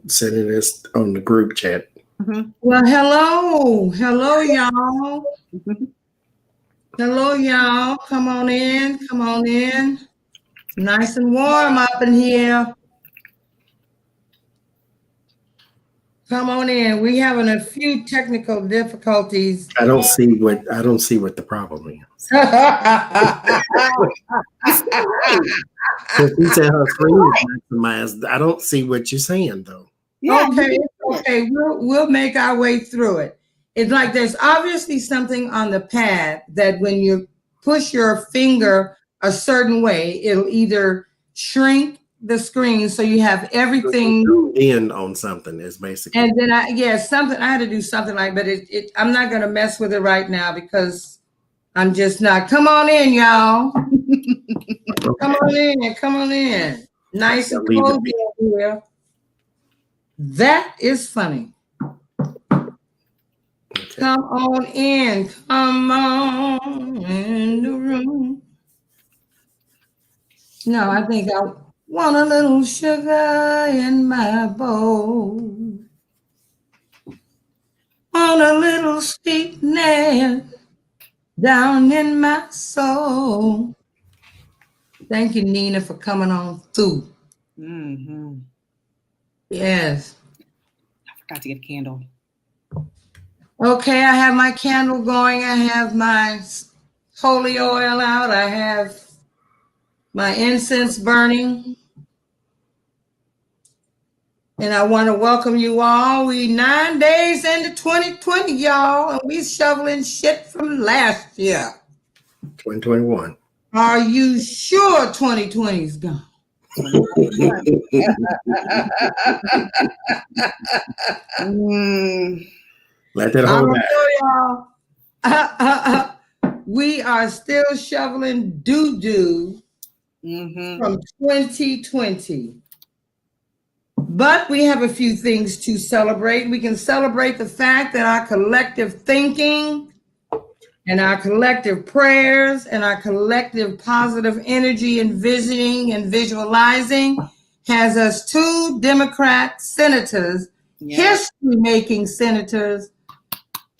sending this on the group chat. Mm-hmm. Well, hello, y'all. Hello, y'all. Come on in. Nice and warm up in here. Come on in. We having a few technical difficulties. I don't see what the problem is. Since you said her screen is maximized, I don't see what you're saying though. Yeah, okay. We'll make our way through it. It's like there's obviously something on the pad that when you push your finger a certain way, it'll either shrink the screen so you have everything in on something is basically. And then I had to do something like, but I'm not gonna mess with it right now because I'm just not. Come on in, y'all. Come on in. Nice and cozy over here. That is funny. Okay. Come on in the room. No, I think I want a little sugar in my bowl. Want a little sweetness down in my soul. Thank you, Nina, for coming on through. Mm-hmm. Yes. I forgot to get a candle. Okay, I have my candle going. I have my holy oil out. I have my incense burning. And I want to welcome you all. We 9 days into 2020, y'all, and we shoveling shit from last year. 2021. Are you sure 2020 is gone? Let that hold back. We are still shoveling doo-doo from 2020. But we have a few things to celebrate. We can celebrate the fact that our collective thinking and our collective prayers and our collective positive energy envisioning and visualizing has us 2 Democrat senators, history-making senators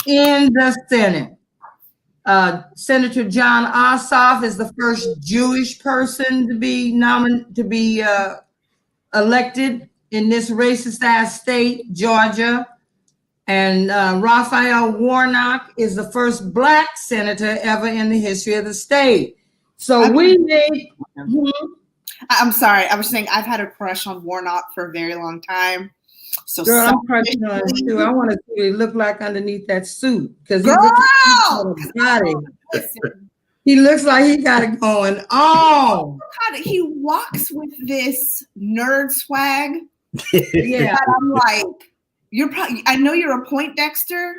in the Senate. Senator John Ossoff is the first Jewish person to be elected in this racist-ass state, Georgia. And Raphael Warnock is the first Black senator ever in the history of the state. So I'm sorry. I was saying I've had a crush on Warnock for a very long time. So girl, I'm crushing on him too. I want to see what he look like underneath that suit. Because he looks like he got it going on. He walks with this nerd swag. Yeah. I'm like, I know you're a Poindexter,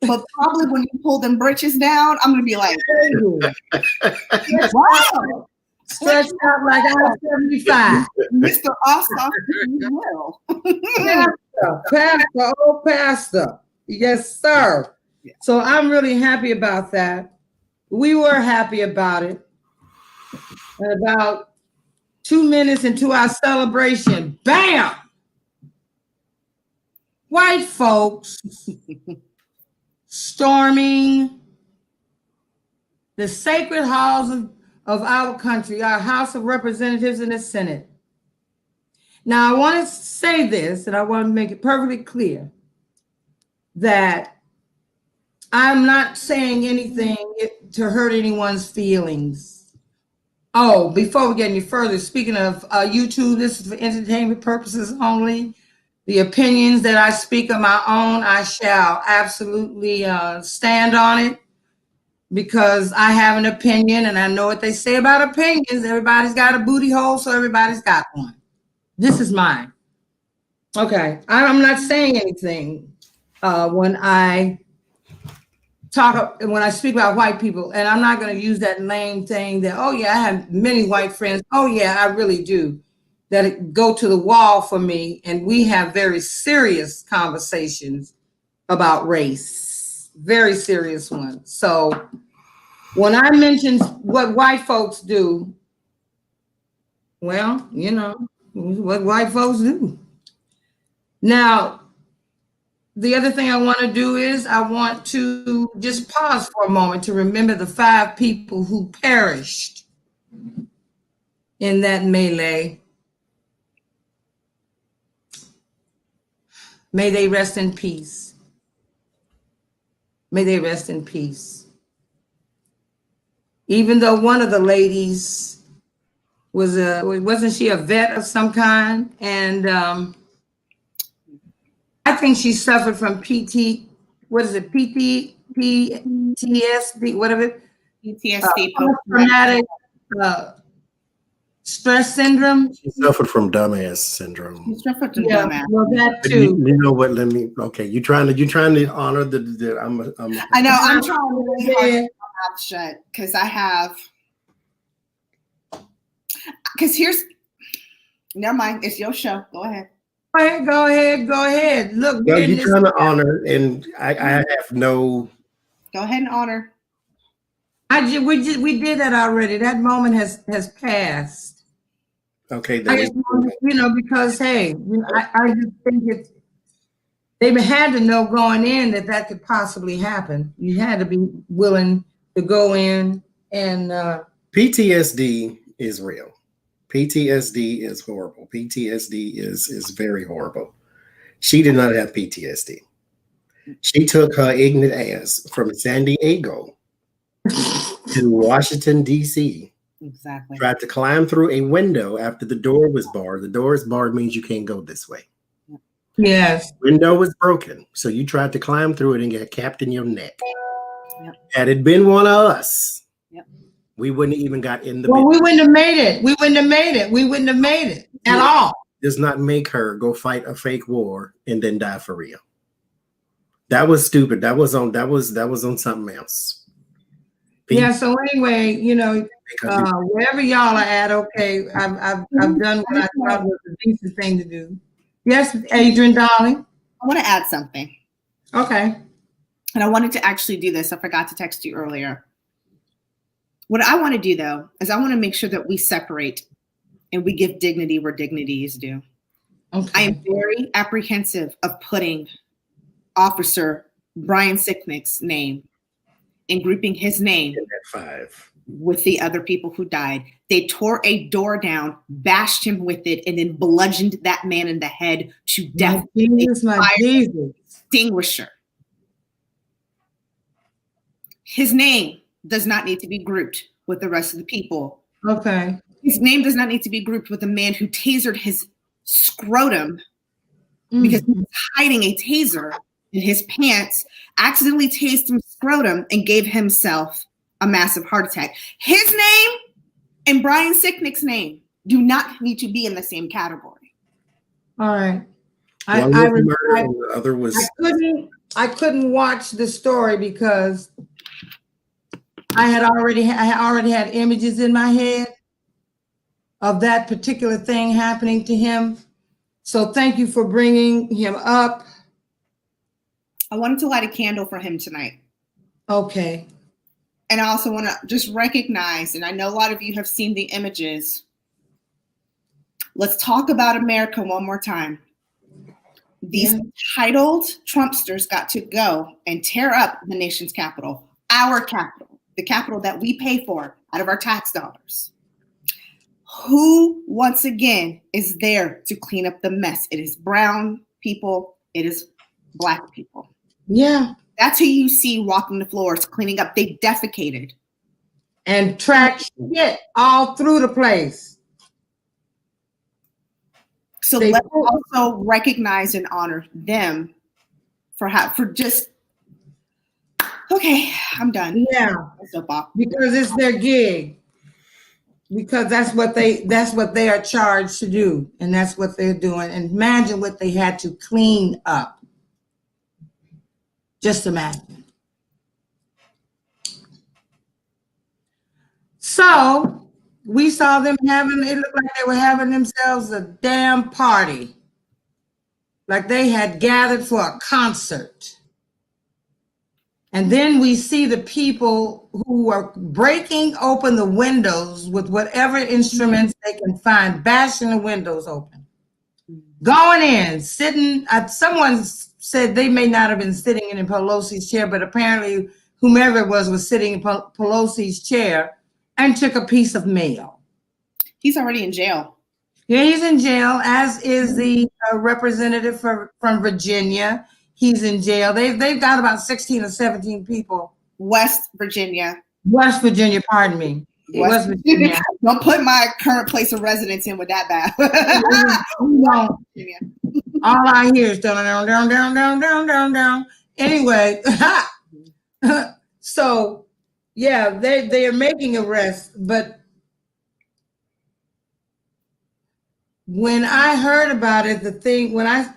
but probably when you pull them britches down, I'm gonna be like, wow. Stretched out like I was 75. Mr. Ossoff, you will. Pastor. Yes, sir. Yeah. So I'm really happy about that. We were happy about it. And about 2 minutes into our celebration, bam! White folks storming the sacred halls of our country, our House of Representatives and the Senate. Now, I want to say this, and I want to make it perfectly clear that I'm not saying anything to hurt anyone's feelings. Oh, before we get any further, speaking of YouTube, this is for entertainment purposes only. The opinions that I speak of my own, I shall absolutely stand on it. Because I have an opinion and I know what they say about opinions. Everybody's got a booty hole, so everybody's got one. This is mine. Okay, I'm not saying anything when I speak about white people, and I'm not going to use that lame thing that, oh yeah, I have many white friends. Oh yeah, I really do. That go to the wall for me, and we have very serious conversations about race. Very serious one. So when I mention what white folks do, well, you know what white folks do. Now, the other thing I want to do is I want to just pause for a moment to remember the 5 people who perished in that melee. May they rest in peace. May they rest in peace. Even though one of the ladies wasn't she a vet of some kind? And I think she suffered from PTSD, whatever. PTSD. Post-traumatic stress syndrome. She suffered from dumbass syndrome. She suffered from Yeah, dumbass. well, that too. You know what? Okay. You trying to honor the I know. I'm trying really hard to keep my mouth shut because I have. Because never mind. It's your show. Go ahead. Go ahead. Look, no, you're trying to honor, and I have no. Go ahead and honor. We did that already. That moment has passed. Okay, because hey, I just think they had to know going in that could possibly happen. You had to be willing to go in and. PTSD is real. PTSD is horrible. PTSD is very horrible. She did not have PTSD. She took her ignorant ass from San Diego to Washington, D.C. Exactly. Tried to climb through a window after the door was barred. The door is barred means you can't go this way. Yes. Window was broken. So you tried to climb through it and get capped in your neck. Yep. Had it been one of us, yep, we wouldn't have even got in the business. We wouldn't have made it. We wouldn't have made it at all. Does not make her go fight a fake war and then die for real. That was stupid. That was on something else. Yeah. So anyway, wherever y'all are at, okay, I've done what I thought was a decent thing to do. Yes, Adrian, darling. I want to add something. Okay. And I wanted to actually do this. I forgot to text you earlier. What I want to do, though, is I want to make sure that we separate and we give dignity where dignity is due. Okay. I am very apprehensive of putting Officer Brian Sicknick's name and grouping his name with the other people who died. They tore a door down, bashed him with it, and then bludgeoned that man in the head to death. My Jesus. Extinguisher. His name does not need to be grouped with the rest of the people. Okay. His name does not need to be grouped with a man who tasered his scrotum because he was hiding a taser in his pants, accidentally tased his scrotum, and gave himself a massive heart attack. His name and Brian Sicknick's name do not need to be in the same category. All right. I couldn't watch the story because I already had images in my head of that particular thing happening to him. So thank you for bringing him up. I wanted to light a candle for him tonight. Okay. And I also want to just recognize, and I know a lot of you have seen the images. Let's talk about America one more time. These entitled Trumpsters got to go and tear up the nation's capital, our capital, the capital that we pay for out of our tax dollars. Who, once again, is there to clean up the mess? It is brown people. It is Black people. Yeah. That's who you see walking the floors, cleaning up. They defecated. And track shit all through the place. So let's also recognize and honor them for just, okay, I'm done. Yeah. Because it's their gig. Because that's what they are charged to do. And that's what they're doing. And imagine what they had to clean up. Just imagine. So we saw them it looked like they were having themselves a damn party. Like they had gathered for a concert. And then we see the people who are breaking open the windows with whatever instruments they can find, bashing the windows open. going in, sitting. Someone said they may not have been sitting in Pelosi's chair, but apparently whomever it was sitting in Pelosi's chair and took a piece of mail. He's already in jail. Yeah, he's in jail, as is the representative from Virginia. He's in jail. They've got about 16 or 17 people. West Virginia, pardon me. West Virginia. Don't put my current place of residence in with that bad. All I hear is down. Anyway, so yeah, they are making arrests, but when I heard about it, when I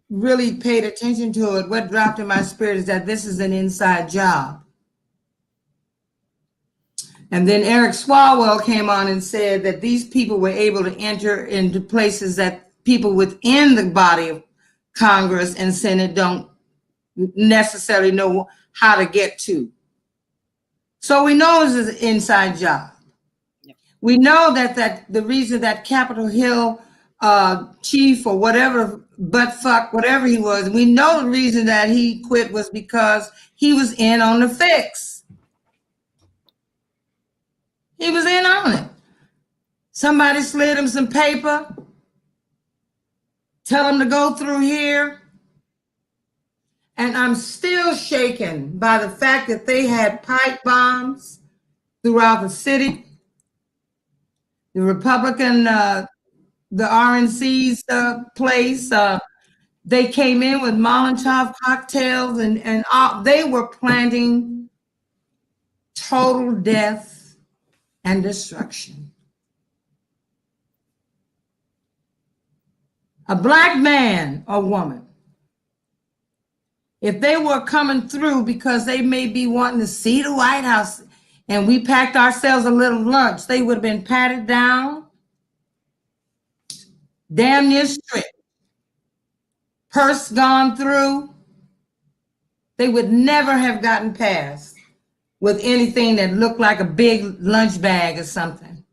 really paid attention to it, what dropped in my spirit is that this is an inside job. And then Eric Swalwell came on and said that these people were able to enter into places that people within the body of Congress and Senate don't necessarily know how to get to. So we know this is an inside job. Yep. We know that the reason that Capitol Hill chief or whatever, whatever he was, we know the reason that he quit was because he was in on the fix. He was in on it. Somebody slid him some paper, tell him to go through here. And I'm still shaken by the fact that they had pipe bombs throughout the city. The Republican, the RNC's place, they came in with Molotov cocktails and all, they were planting total death and destruction. A black man or woman, if they were coming through because they may be wanting to see the White House and we packed ourselves a little lunch, they would have been patted down, damn near stripped, purse gone through. They would never have gotten past with anything that looked like a big lunch bag or something.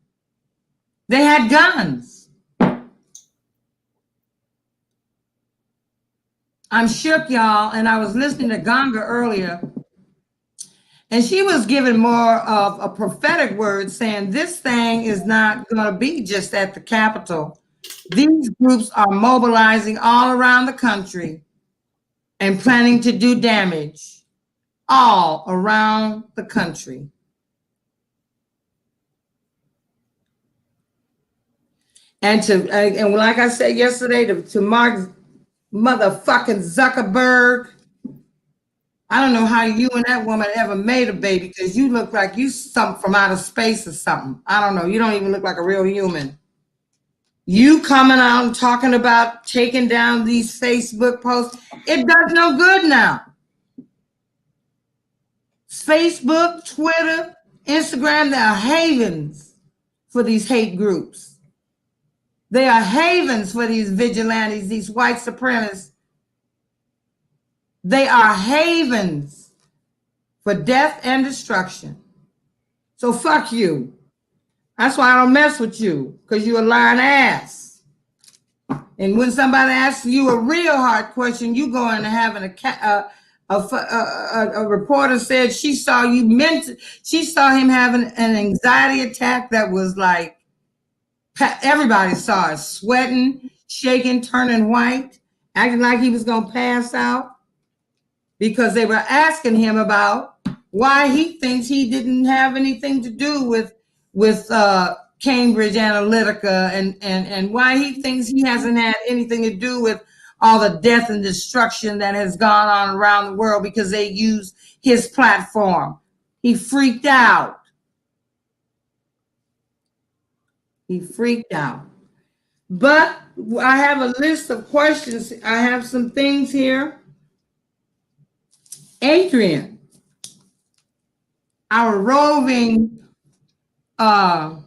They had guns. I'm shook, y'all, and I was listening to Ganga earlier, and she was giving more of a prophetic word saying this thing is not going to be just at the Capitol. These groups are mobilizing all around the country and planning to do damage all around the country. And like I said yesterday, to Mark motherfucking Zuckerberg, I don't know how you and that woman ever made a baby, because you look like you something from outer space or something. I don't know. You don't even look like a real human. You coming out and talking about taking down these Facebook posts, it does no good now. Facebook, Twitter, Instagram, they are havens for these hate groups. They are havens for these vigilantes, these white supremacists. They are havens for death and destruction. So fuck you. That's why I don't mess with you, because you're a lying ass. And when somebody asks you a real hard question, you go into having a reporter said she saw him having an anxiety attack that was like, everybody saw it, sweating, shaking, turning white, acting like he was going to pass out, because they were asking him about why he thinks he didn't have anything to do with Cambridge Analytica and why he thinks he hasn't had anything to do with all the death and destruction that has gone on around the world because they use his platform. He freaked out. He freaked out. But I have a list of questions. I have some things here. Adrian, our roving, what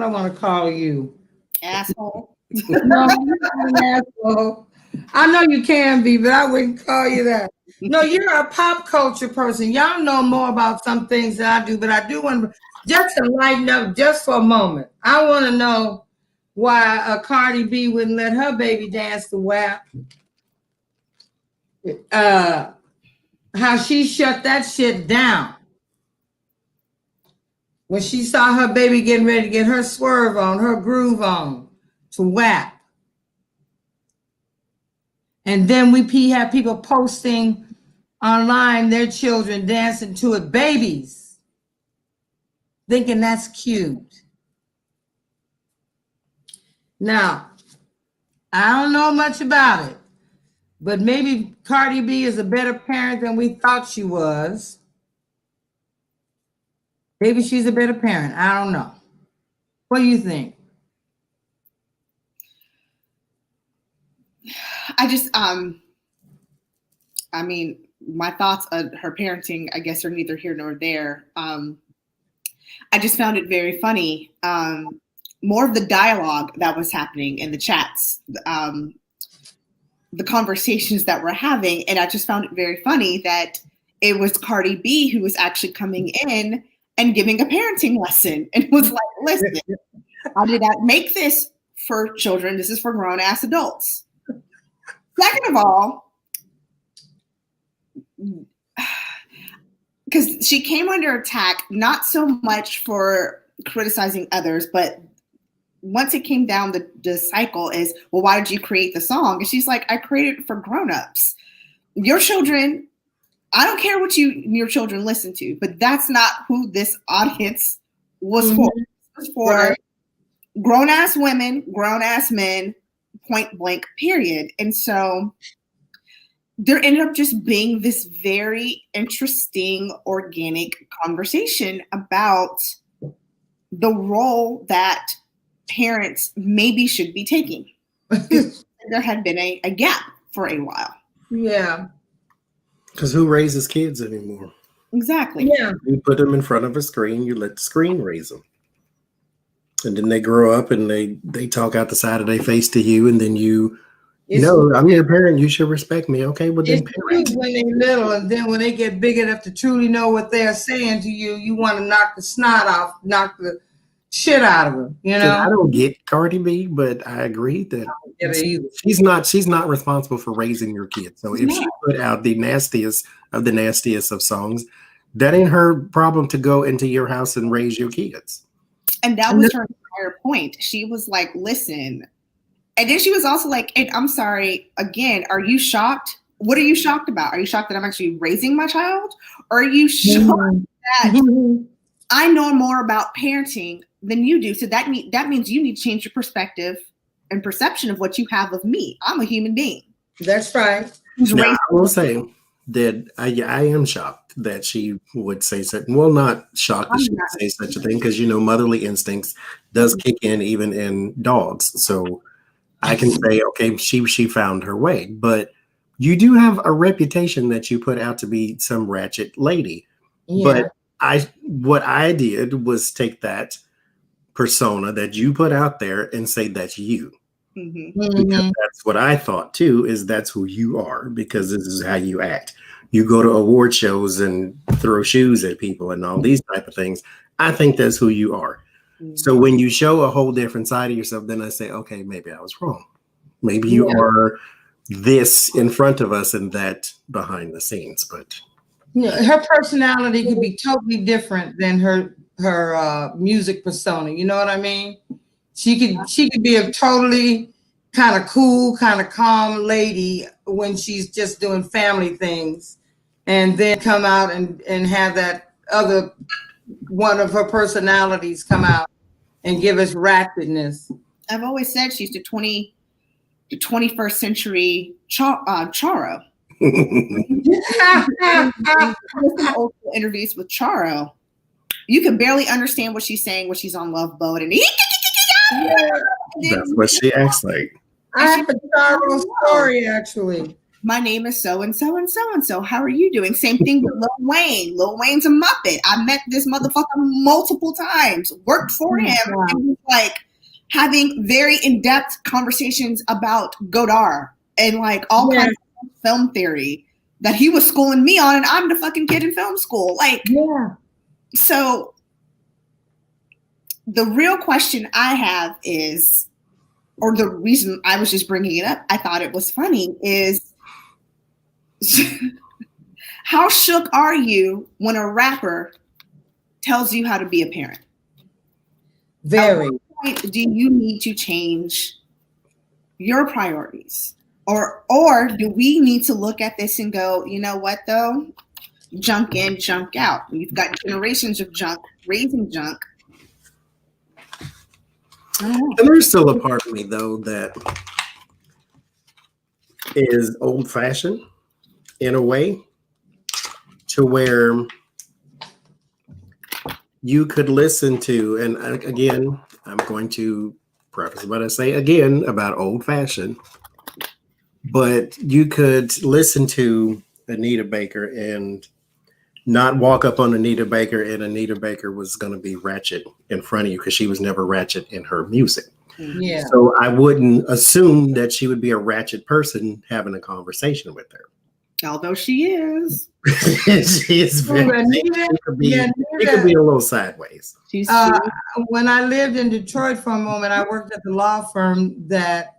I want to call you? Asshole. No, you're not an asshole. I know you can be, but I wouldn't call you that. No, you're a pop culture person. Y'all know more about some things than I do, but I do want to just to lighten up just for a moment. I want to know why Cardi B wouldn't let her baby dance to WAP. How she shut that shit down when she saw her baby getting ready to get her swerve on, her groove on to WAP. And then we have people posting online their children dancing to it, babies, thinking that's cute. Now, I don't know much about it, but maybe Cardi B is a better parent than we thought she was. Maybe she's a better parent. I don't know. What do you think? I just, I mean, my thoughts on her parenting, I guess, are neither here nor there. I just found it very funny. More of the dialogue that was happening in the chats, the conversations that we're having. And I just found it very funny that it was Cardi B who was actually coming in and giving a parenting lesson and was like, listen, I did not make this for children. This is for grown ass adults. Second of all, because she came under attack, not so much for criticizing others, but once it came down, the cycle is, well, why did you create the song? And she's like, I created it for grown-ups. Your children, I don't care what your children listen to, but that's not who this audience was for. It was for grown-ass women, grown-ass men, point blank, period. And so there ended up just being this very interesting, organic conversation about the role that parents maybe should be taking. There had been a gap for a while. Yeah. Because who raises kids anymore? Exactly. Yeah. You put them in front of a screen, you let the screen raise them. And then they grow up and they talk out the side of their face to you, and then I'm your parent, you should respect me. Okay, well then it's when they're little, and then when they get big enough to truly know what they're saying to you, you want to knock the snot off, knock the shit out of them. You know, I don't get Cardi B, but I agree that she's not responsible for raising your kids. So if she put out the nastiest of songs, that ain't her problem to go into your house and raise your kids. And that was her entire point. She was like, listen. And then she was also like, and I'm sorry, again, are you shocked? What are you shocked about? Are you shocked that I'm actually raising my child? Or are you shocked that I know more about parenting than you do? So that means you need to change your perspective and perception of what you have of me. I'm a human being. That's right. Now, I will say that I am shocked that she would say such. Well, not shocked that she would say such a thing, because motherly instincts does kick in even in dogs. So I can say, okay, she found her way, but you do have a reputation that you put out to be some ratchet lady. Yeah. But what I did was take that persona that you put out there and say that's you. Mm-hmm. Because that's what I thought too, is that's who you are, because this is how you act. You go to award shows and throw shoes at people and all these type of things. I think that's who you are. Mm-hmm. So when you show a whole different side of yourself, then I say, okay, maybe I was wrong. Maybe you are this in front of us and that behind the scenes. But her personality could be totally different than her music persona. You know what I mean? She could be a totally kind of cool, kind of calm lady when she's just doing family things, and then come out and have that other one of her personalities come out and give us ratchetness. I've always said she's the 21st century Charo. Some old interviews with Charo, you can barely understand what she's saying when she's on Love Boat, and that's what she acts like. I have a Charo story, actually. My name is so and so and so and so. How are you doing? Same thing with Lil Wayne. Lil Wayne's a Muppet. I met this motherfucker multiple times. Worked for him. And was like having very in-depth conversations about Godard and like all kinds of film theory that he was schooling me on, and I'm the fucking kid in film school. So the real question I have is, or the reason I was just bringing it up, I thought it was funny, is how shook are you when a rapper tells you how to be a parent? Very. At what point do you need to change your priorities? Or do we need to look at this and go, you know what though? Junk in, junk out. We've got generations of junk raising junk. And there's still a part of me though that is old-fashioned in a way, to where you could listen to, and again, I'm going to preface what I say again about old-fashioned, but you could listen to Anita Baker and not walk up on Anita Baker and Anita Baker was going to be ratchet in front of you, because she was never ratchet in her music. Yeah. So I wouldn't assume that she would be a ratchet person having a conversation with her. Although she is. She is very, it could be a little sideways. When I lived in Detroit for a moment, I worked at the law firm that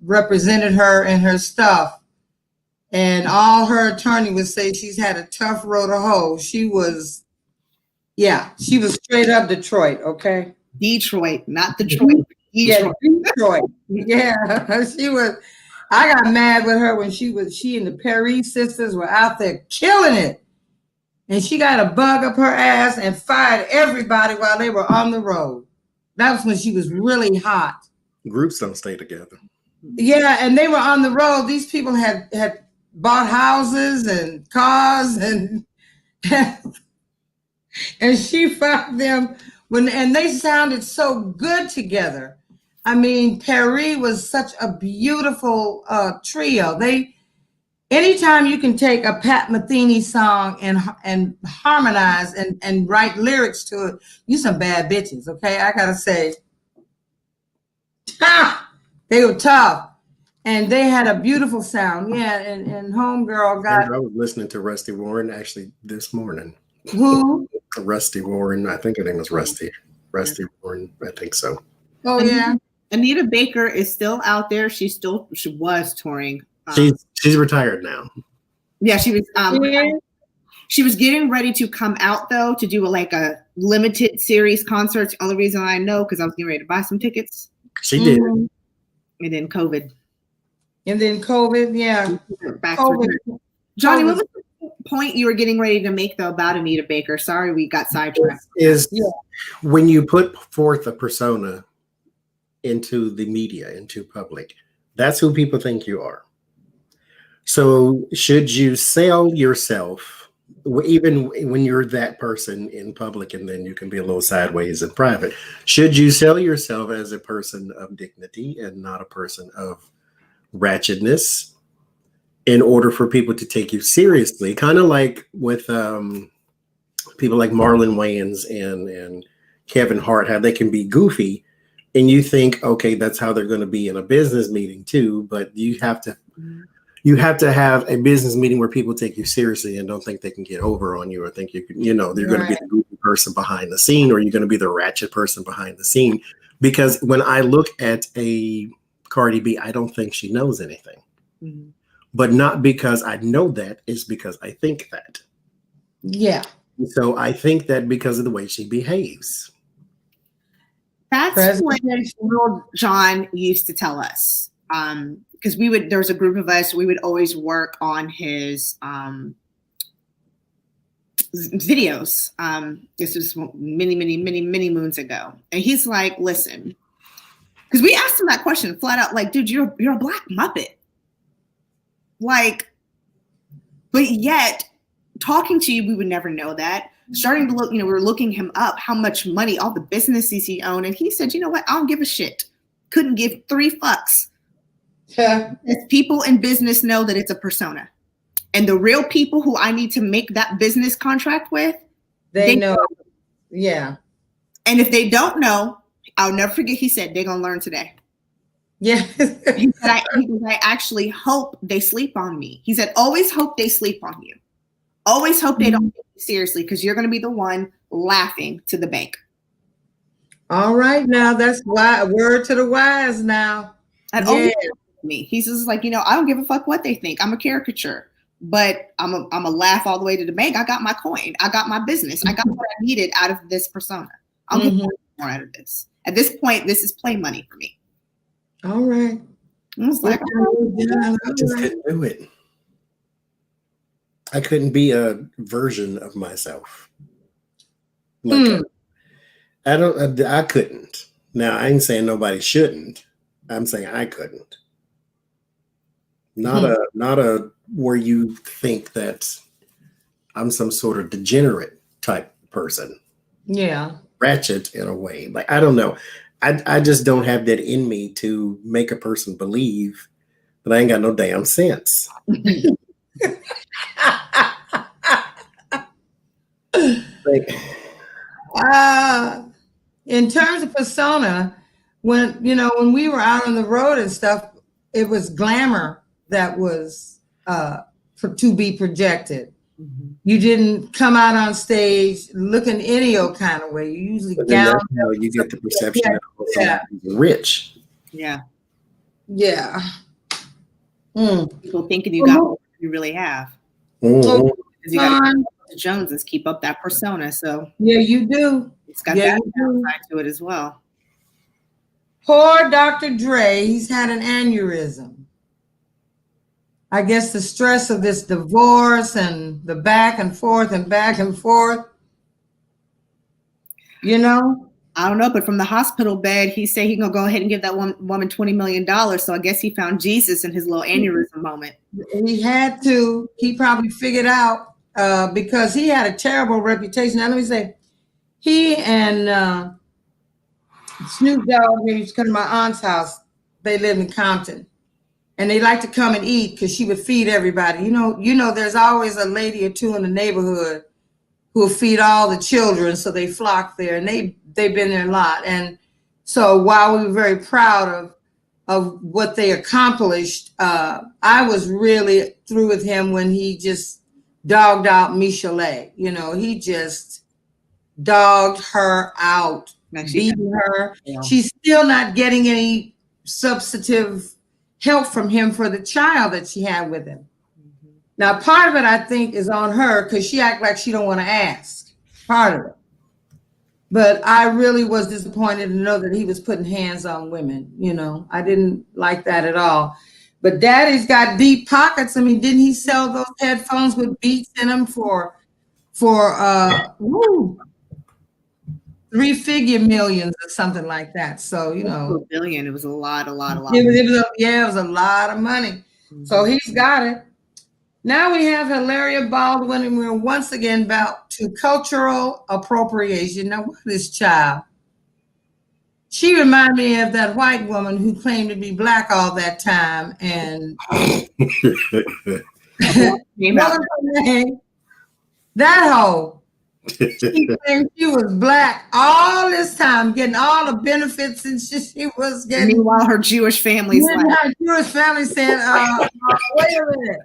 represented her and her stuff. And all her attorney would say, she's had a tough road to hoe. She was straight up Detroit, okay? Detroit, not Detroit. Detroit. Yeah, Detroit. Yeah, she was. I got mad with her when she and the Perry sisters were out there killing it. And she got a bug up her ass and fired everybody while they were on the road. That was when she was really hot. Groups don't stay together. Yeah, and they were on the road. These people had bought houses and cars and she found them and they sounded so good together. I mean, Perry was such a beautiful trio. Anytime you can take a Pat Metheny song and harmonize and write lyrics to it, you some bad bitches, okay? I gotta say, they were tough. And they had a beautiful sound. Yeah, and Homegirl got... I was listening to Rusty Warren actually this morning. Who? Rusty Warren. I think her name was Rusty. Rusty Warren, I think so. Oh, yeah. Anita Baker is still out there. She was touring. She's retired now. Yeah, she was. She was getting ready to come out though to do a limited series concert. The only reason I know because I was getting ready to buy some tickets. She did. And then COVID. Yeah. Back to Johnny, what was the point you were getting ready to make though about Anita Baker? Sorry, we got sidetracked. When you put forth a persona into the media, into public, that's who people think you are. So should you sell yourself, even when you're that person in public, and then you can be a little sideways in private, should you sell yourself as a person of dignity and not a person of ratchetness in order for people to take you seriously? Kind of like with people like Marlon Wayans and Kevin Hart, how they can be goofy and you think, okay, that's how they're going to be in a business meeting too. But you have to have a business meeting where people take you seriously and don't think they can get over on you or think you can, they're going to be the goofy person behind the scene, or you're going to be the ratchet person behind the scene. Because when I look at a Cardi B, I don't think she knows anything. Mm-hmm. But not because I know that, it's because I think that. Yeah. So I think that because of the way she behaves. That's what Little John used to tell us. Because there was a group of us, we would always work on his videos. This was many moons ago. And he's like, listen, because we asked him that question flat out, like, dude, you're a black Muppet. Like, but yet talking to you, we would never know that. Starting to look, we were looking him up, how much money, all the businesses he owned. And he said, you know what? I don't give a shit. Couldn't give 3 fucks. Yeah. People in business know that it's a persona. And the real people who I need to make that business contract with, they know. Yeah. And if they don't know, I'll never forget, he said, they're going to learn today. Yeah. He said, I actually hope they sleep on me. He said, always hope they sleep on you. Always hope they don't take you seriously, because you're going to be the one laughing to the bank. All right, now that's why word to the wise now. And only me. He's just like, I don't give a fuck what they think. I'm a caricature, but I'm a laugh all the way to the bank. I got my coin. I got my business. I got what I needed out of this persona. I'll get more out of this. At this point, this is play money for me. All right. I was like, I just couldn't do it. I couldn't be a version of myself. Like I couldn't. Now I ain't saying nobody shouldn't. I'm saying I couldn't. Not a where you think that I'm some sort of degenerate type person. Yeah. Ratchet in a way. Like, I don't know. I just don't have that in me to make a person believe that I ain't got no damn sense. Like, in terms of persona, when we were out on the road and stuff, it was glamour that was to be projected. Mm-hmm. You didn't come out on stage looking any old kind of way. You usually gown. That's how you get the perception that rich. Yeah. Yeah. People thinking you got what you really have. Mm-hmm. You got the Joneses keep up that persona. So yeah, you do. It's got that side to it as well. Poor Dr. Dre, he's had an aneurysm. I guess the stress of this divorce and the back and forth. I don't know, but from the hospital bed, he said he gonna go ahead and give that woman $20 million. So I guess he found Jesus in his little aneurysm moment. He had to. He probably figured out because he had a terrible reputation. Now let me say, he and Snoop Dogg, when he used to come to my aunt's house, they live in Compton. And they like to come and eat because she would feed everybody. There's always a lady or two in the neighborhood who will feed all the children, so they flock there, and they've been there a lot. And so while we were very proud of what they accomplished, I was really through with him when he just dogged out Michelet. He just dogged her out, beating her. Yeah. She's still not getting any substantive help from him for the child that she had with him. Mm-hmm. Now, part of it, I think, is on her because she acts like she don't want to ask. Part of it. But I really was disappointed to know that he was putting hands on women. I didn't like that at all. But Daddy's got deep pockets. I mean, didn't he sell those headphones with beats in them for 3-figure millions or something like that? So, $1 billion. It was a lot. It was a lot of money. Mm-hmm. So he's got it. Now we have Hilaria Baldwin, and we're once again about to cultural appropriation. Now, what is child? She reminded me of that white woman who claimed to be black all that time. And that hoe. She claimed she was black all this time, getting all the benefits and she was getting. Meanwhile, her Jewish family's her Jewish family said, wait a minute,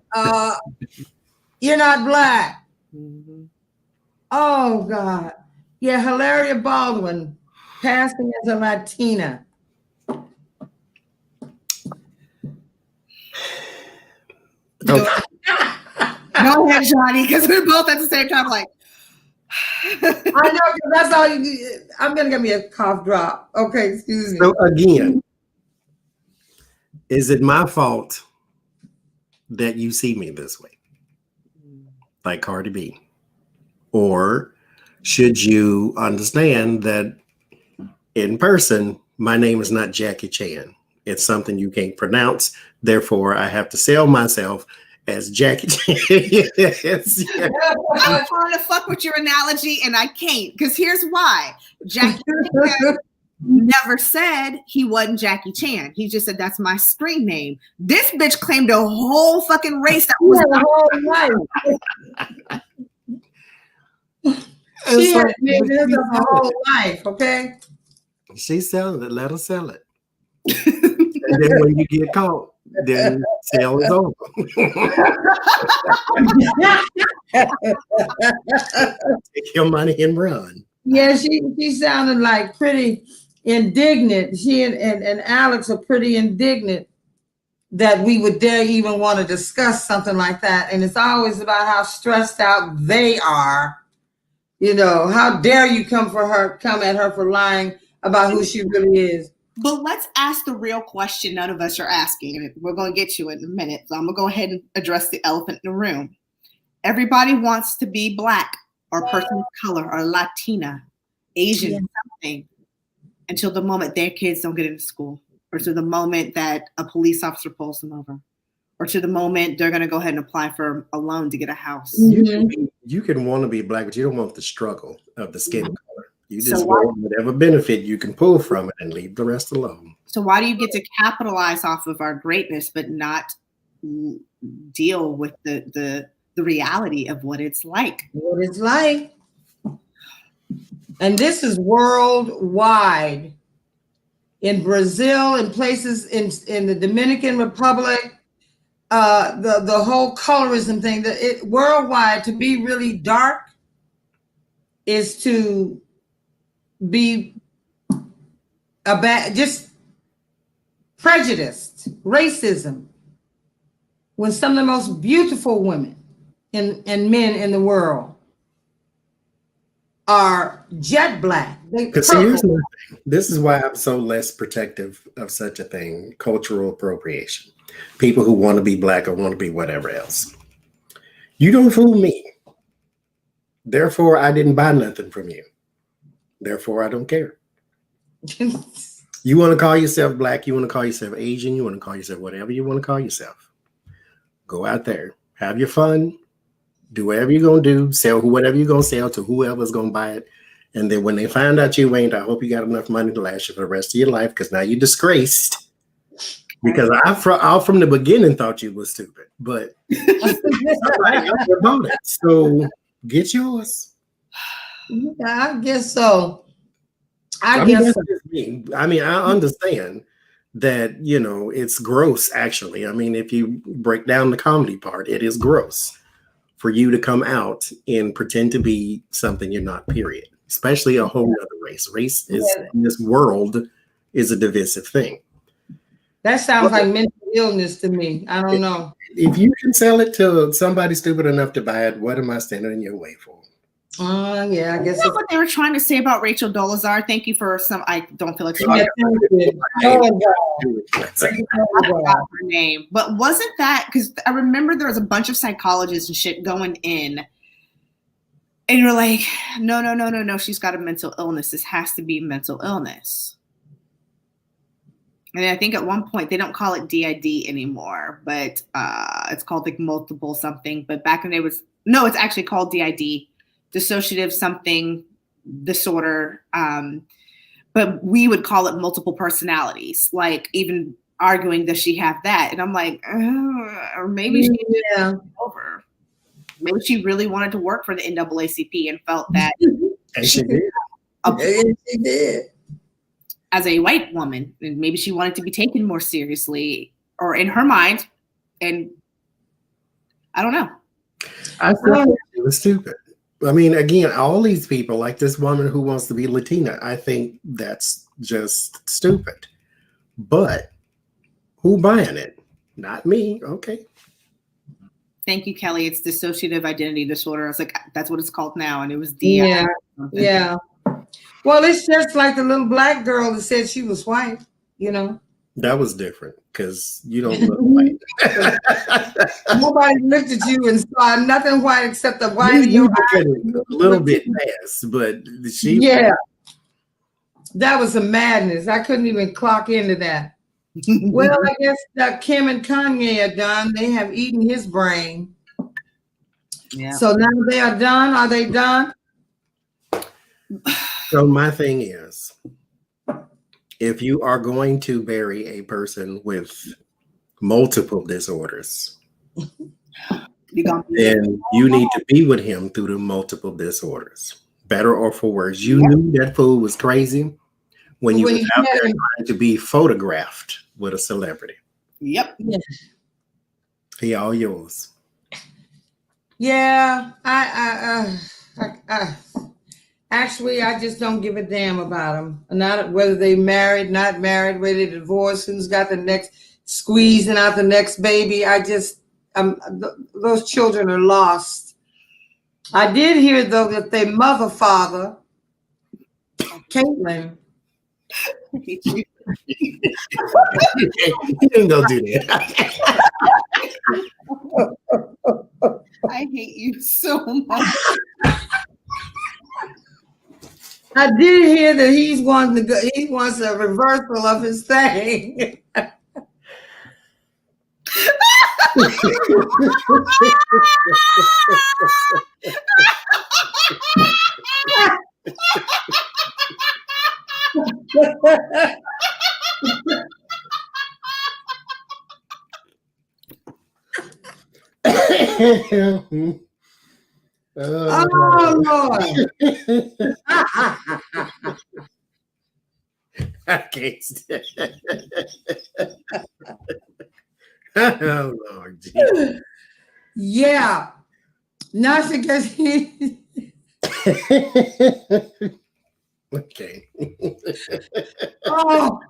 you're not black. Mm-hmm. Oh, God. Yeah, Hilaria Baldwin, passing as a Latina. Go ahead, Johnny, because we're both at the same time like, I know, that's all you do. I'm going to give me a cough drop. Okay, excuse me. So again, is it my fault that you see me this way? Like Cardi B? Or should you understand that in person, my name is not Jackie Chan? It's something you can't pronounce. Therefore, I have to sell myself as Jackie Chan. Yes. I was trying to fuck with your analogy and I can't, because here's why. Jackie Chan never said he wasn't Jackie Chan. He just said that's my screen name. This bitch claimed a whole fucking race that was she had a whole life, okay? She's selling it. Let her sell it. And then when you get caught, then sale is over. Take your money and run. Yeah, she sounded like pretty indignant. She and Alex are pretty indignant that we would dare even want to discuss something like that. And it's always about how stressed out they are. You know, how dare you come at her for lying about who she really is. But let's ask the real question none of us are asking, and we're going to get to it in a minute. So I'm going to go ahead and address the elephant in the room. Everybody wants to be Black or a person of color or Latina, Asian, something, until the moment their kids don't get into school, or to the moment that a police officer pulls them over, or to the moment they're going to go ahead and apply for a loan to get a house. You can want to be Black, but you don't want the struggle of the skin color. You just want whatever benefit you can pull from it and leave the rest alone. So why do you get to capitalize off of our greatness, but not deal with the reality of what it's like? What it's like. And this is worldwide. In Brazil, in places in the Dominican Republic, the whole colorism thing, worldwide, to be really dark is to be just prejudiced, racism. When some of the most beautiful women and men in the world are jet black. Because here's my thing. This is why I'm so less protective of such a thing, cultural appropriation. People who want to be Black or want to be whatever else. You don't fool me. Therefore, I didn't buy nothing from you. Therefore, I don't care. You want to call yourself Black, you want to call yourself Asian, you want to call yourself whatever you want to call yourself. Go out there, have your fun, do whatever you're going to do, sell whatever you're going to sell to whoever's going to buy it. And then when they find out you ain't, I hope you got enough money to last you for the rest of your life, because now you're disgraced. Because I from the beginning thought you was stupid, but somebody else about it. So get yours. Yeah, I guess so. I understand that, you know, it's gross, actually. I mean, if you break down the comedy part, it is gross for you to come out and pretend to be something you're not, period. Especially a whole other race. Race is in this world is a divisive thing. That sounds like mental illness to me. I don't know. If you can sell it to somebody stupid enough to buy it, what am I standing in your way for? Yeah, I guess that's what they were trying to say about Rachel Dolezal. Thank you for some. I don't feel like she I forgot her name, but wasn't that because I remember there was a bunch of psychologists and shit going in, and you're like, no, she's got a mental illness. This has to be mental illness. And I think at one point they don't call it DID anymore, but it's called like multiple something. But back in the day it's actually called DID. Dissociative something disorder, but we would call it multiple personalities, like even arguing does she have that, and I'm like, or maybe she did over. Maybe she really wanted to work for the NAACP and felt that and she did as a white woman, and maybe she wanted to be taken more seriously, or in her mind, and I don't know. I thought it was stupid. I mean, again, all these people, like this woman who wants to be Latina, I think that's just stupid. But who buying it? Not me. Okay. Thank you, Kelly. It's dissociative identity disorder. I was like, that's what it's called now. And it was DI. Yeah. Well, it's just like the little Black girl that said she was white, you know. That was different because you don't look white. Nobody looked at you and saw nothing white except the white in your eyes. A little bit fast, but she. Yeah, that was a madness. I couldn't even clock into that. Well, I guess that Kim and Kanye are done. They have eaten his brain. Yeah. So now they are done. Are they done? So my thing is, if you are going to bury a person with multiple disorders, then you need to be with him through the multiple disorders. Better or for worse. You knew that fool was crazy when you was out there trying to be photographed with a celebrity. Yep. He all yours. Yeah, Actually, I just don't give a damn about them. Not whether they married, not married, whether they divorced, who's got the next squeezing out the next baby. Those children are lost. I did hear though that their father, Caitlyn. You didn't go do that. I hate you so much. I did hear that he wants a reversal of his thing. Oh Lord. I can't stand oh Lord. Jesus. Yeah. Not because he Okay. oh.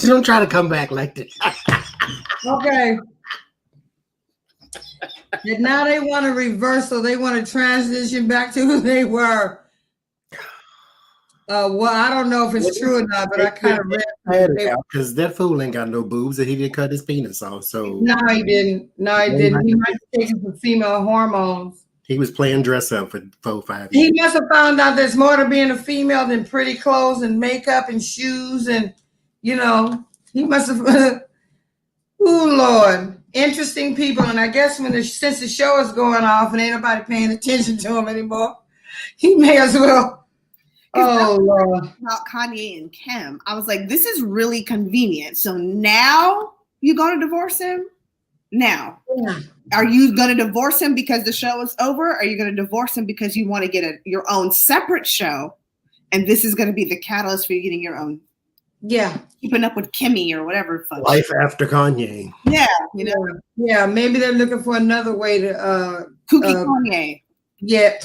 Don't try to come back like that. Okay. And now they want a reversal. They want to transition back to who they were. Well, I don't know if it's true or not, but I kind of read because that fool ain't got no boobs and he didn't cut his penis off. So no, he didn't. No, he didn't. He might have taken some female hormones. He was playing dress up for 4-5 years. He must have found out there's more to being a female than pretty clothes and makeup and shoes and he must have. Oh Lord, interesting people. And I guess since the show is going off and ain't nobody paying attention to him anymore, he may as well. Oh Lord. About Kanye and Kim, I was like, this is really convenient. So now you're going to divorce him? Now, Are you going to divorce him because the show is over? Or are you going to divorce him because you want to get your own separate show? And this is going to be the catalyst for you getting your own. Yeah. Keeping up with Kimmy or whatever. Life after Kanye. Yeah. Yeah. Maybe they're looking for another way to. Kooky Kanye. Yeah.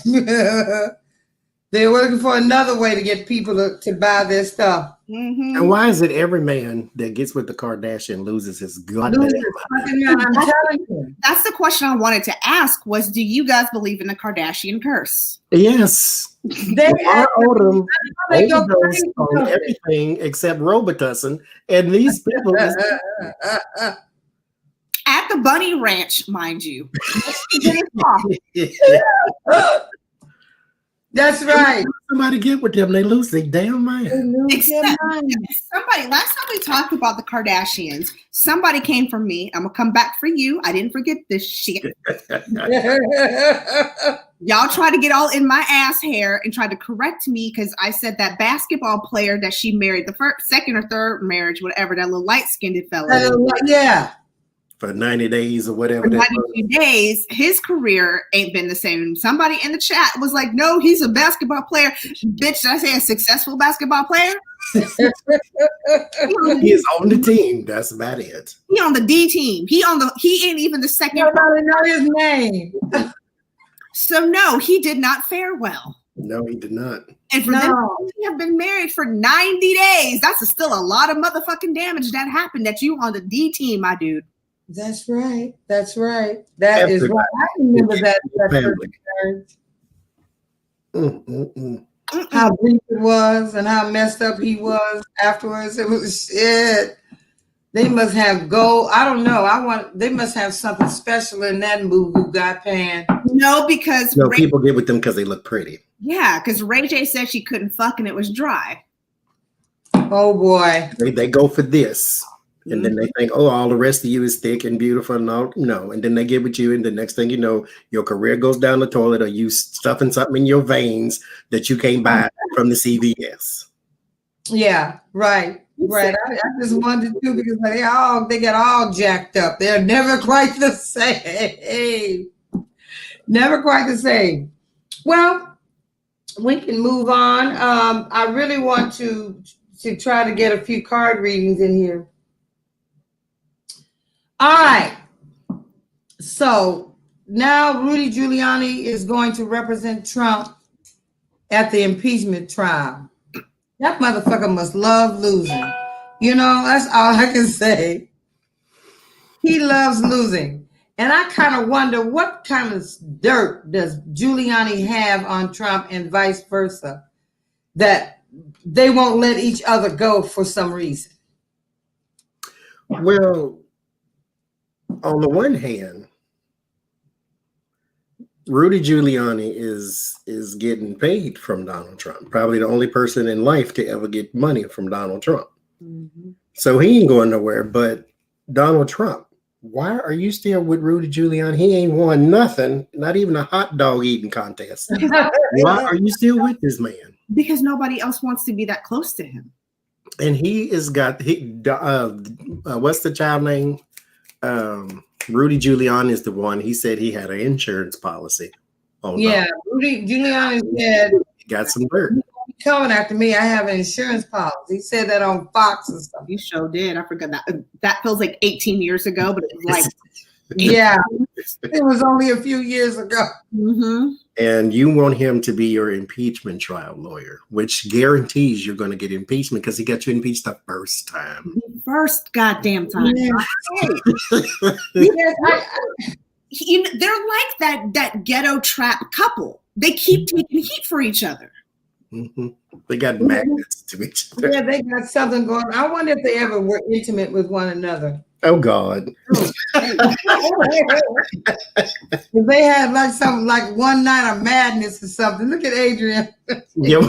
They were looking for another way to get people to buy their stuff. Mm-hmm. And why is it every man that gets with the Kardashian loses his gut? I'm telling you. That's the question I wanted to ask was, do you guys believe in the Kardashian curse? Yes. They overdose on everything except Robitussin. And these people at the Bunny Ranch, mind you. That's right. Somebody get with them, they lose their damn mind. Somebody, last time we talked about the Kardashians, somebody came for me. I'm gonna come back for you. I didn't forget this shit. Y'all try to get all in my ass hair and try to correct me because I said that basketball player that she married, the second or third marriage, whatever, that little light-skinned fella. Yeah. For 90 days or whatever. For 92 days, his career ain't been the same. Somebody in the chat was like, no, he's a basketball player. Bitch, did I say a successful basketball player? He is on the team. That's about it. He on the D team. He ain't even the second. Nobody know his name. So no, he did not fare well. No, he did not. And for them to have been married for 90 days, that's still a lot of motherfucking damage that happened that you on the D team, my dude. That's right. That's right. That is right. I remember that. How brief it was and how messed up he was afterwards. It was shit. They must have gold. I don't know. They must have something special in that movie who got panned. No, because people get with them because they look pretty. Yeah, because Ray J said she couldn't fuck and it was dry. Oh boy. They go for this. And then they think, oh, all the rest of you is thick and beautiful. No. And then they get with you. And the next thing you know, your career goes down the toilet or you stuffing something in your veins that you can't buy from the CVS. Yeah, right. Right. I just wanted to because they got all jacked up. They're never quite the same. Never quite the same. Well, we can move on. I really want to try to get a few card readings in here. All right. So now Rudy Giuliani is going to represent Trump at the impeachment trial. That motherfucker must love losing. You know, that's all I can say. He loves losing. And I kind of wonder what kind of dirt does Giuliani have on Trump and vice versa that they won't let each other go for some reason. Well, on the one hand, Rudy Giuliani is getting paid from Donald Trump. Probably the only person in life to ever get money from Donald Trump. Mm-hmm. So he ain't going nowhere. But Donald Trump, why are you still with Rudy Giuliani? He ain't won nothing, not even a hot dog eating contest. Why are you still with this man? Because nobody else wants to be that close to him. And he is got what's the child name? Rudy Giuliani is the one. He said he had an insurance policy. Rudy Giuliani said he got some dirt. Coming after me, I have an insurance policy. He said that on Fox and stuff. You sure did. I forgot that. That feels like 18 years ago, but it was like it was only a few years ago. Mm-hmm. And you want him to be your impeachment trial lawyer, which guarantees you're going to get impeachment because he got you impeached the first time. The first goddamn time. They're like that ghetto trap couple. They keep taking heat for each other. Mm-hmm. They got magnets to each other. Yeah, they got something going. I wonder if they ever were intimate with one another. Oh God! If they had like something like one night of madness or something. Look at Adrian. Yeah.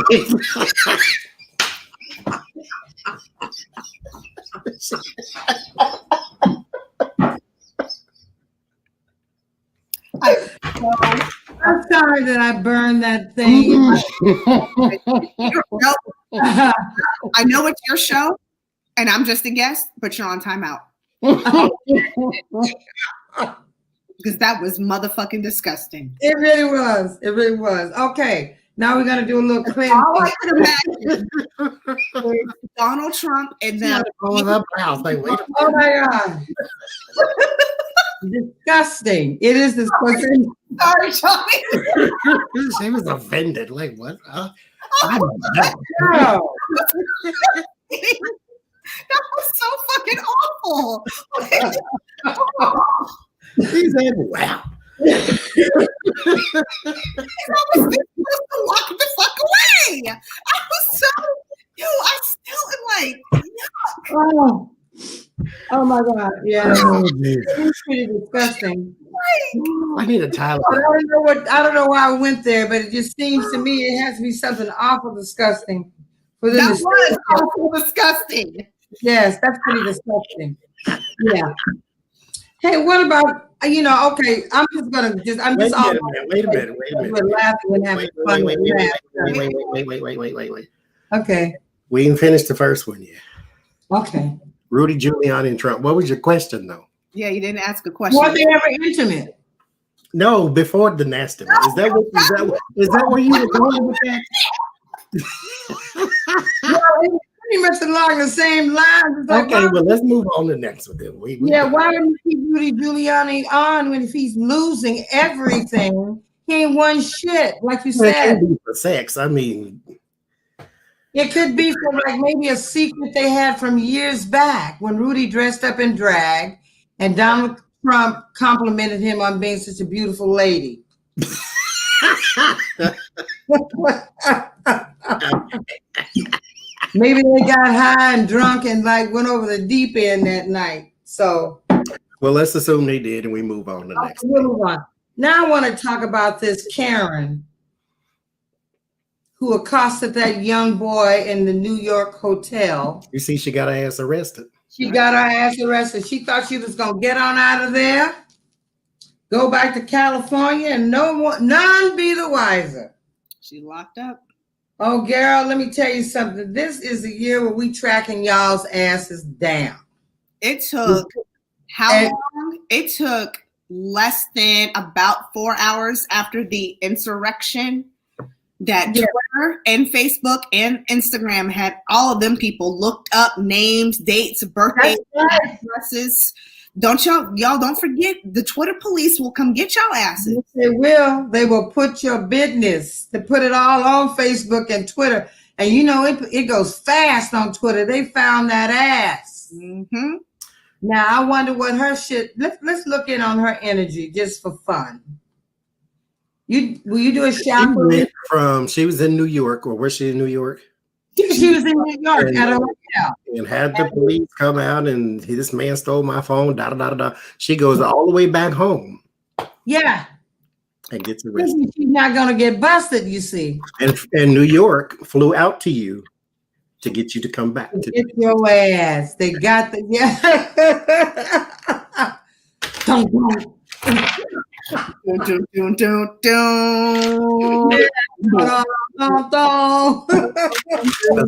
I'm sorry that I burned that thing. I know it's your show, and I'm just a guest, but you're on timeout. Because that was motherfucking disgusting. It really was. It really was. Okay, now we're gonna do a little cleansing. All I could imagine was Donald Trump and them. Oh my God. Disgusting. It is disgusting. Sorry, Johnny. She was offended. Like, what? I don't know. That was so fucking awful. He said, wow. I was supposed to walk the fuck away. I was so, I still am like, oh my God. Yeah. It's pretty disgusting. I need a Tyler. I don't know why I went there, but it just seems to me it has to be something awful disgusting. For them that was awful disgusting. Yes, that's pretty disgusting. Yeah. Hey, what about, okay, I'm just wait a minute. We're laughing and having fun. Wait. Okay. We didn't finish the first one yet. Okay. Rudy Giuliani and Trump. What was your question, though? Yeah, you didn't ask a question. Were they ever intimate? No, before the nasty one. Is that where you were going with that? Well, it's pretty much along the same lines. Okay, well, let's move on to the next one then. Why don't you keep Rudy Giuliani on when if he's losing everything? He ain't won shit, like you said. It could be for sex. I mean, it could be for like maybe a secret they had from years back when Rudy dressed up in drag and Donald Trump complimented him on being such a beautiful lady. Maybe they got high and drunk and like went over the deep end that night. So, well, let's assume they did, and we move on to the next. Move on. Now I want to talk about this Karen who accosted that young boy in the New York hotel. You see, she got her ass arrested. She got her ass arrested. She thought she was gonna get on out of there, go back to California, and none be the wiser. She locked up. Oh, girl, let me tell you something. This is the year where we tracking y'all's asses down. It took how long? It took less than about 4 hours after the insurrection that Twitter and Facebook and Instagram had all of them people looked up names, dates, birthdays, addresses. y'all don't forget the Twitter police will come get y'all asses. Yes, they will. They will put your business. They put it all on Facebook and Twitter. And you know, it goes fast on Twitter. They found that ass. Mm-hmm. Now I wonder what her shit. Let's look in on her energy just for fun. Will you do a chakra? She was in New York, or was she in New York? She was in New York at a hotel. And had the police come out and this man stole my phone, da da da da. She goes all the way back home. Yeah. And gets arrested. She's not gonna get busted, you see. And New York flew out to you to get you to come back. To get your ass. They got the Dun, dun, dun, dun, dun.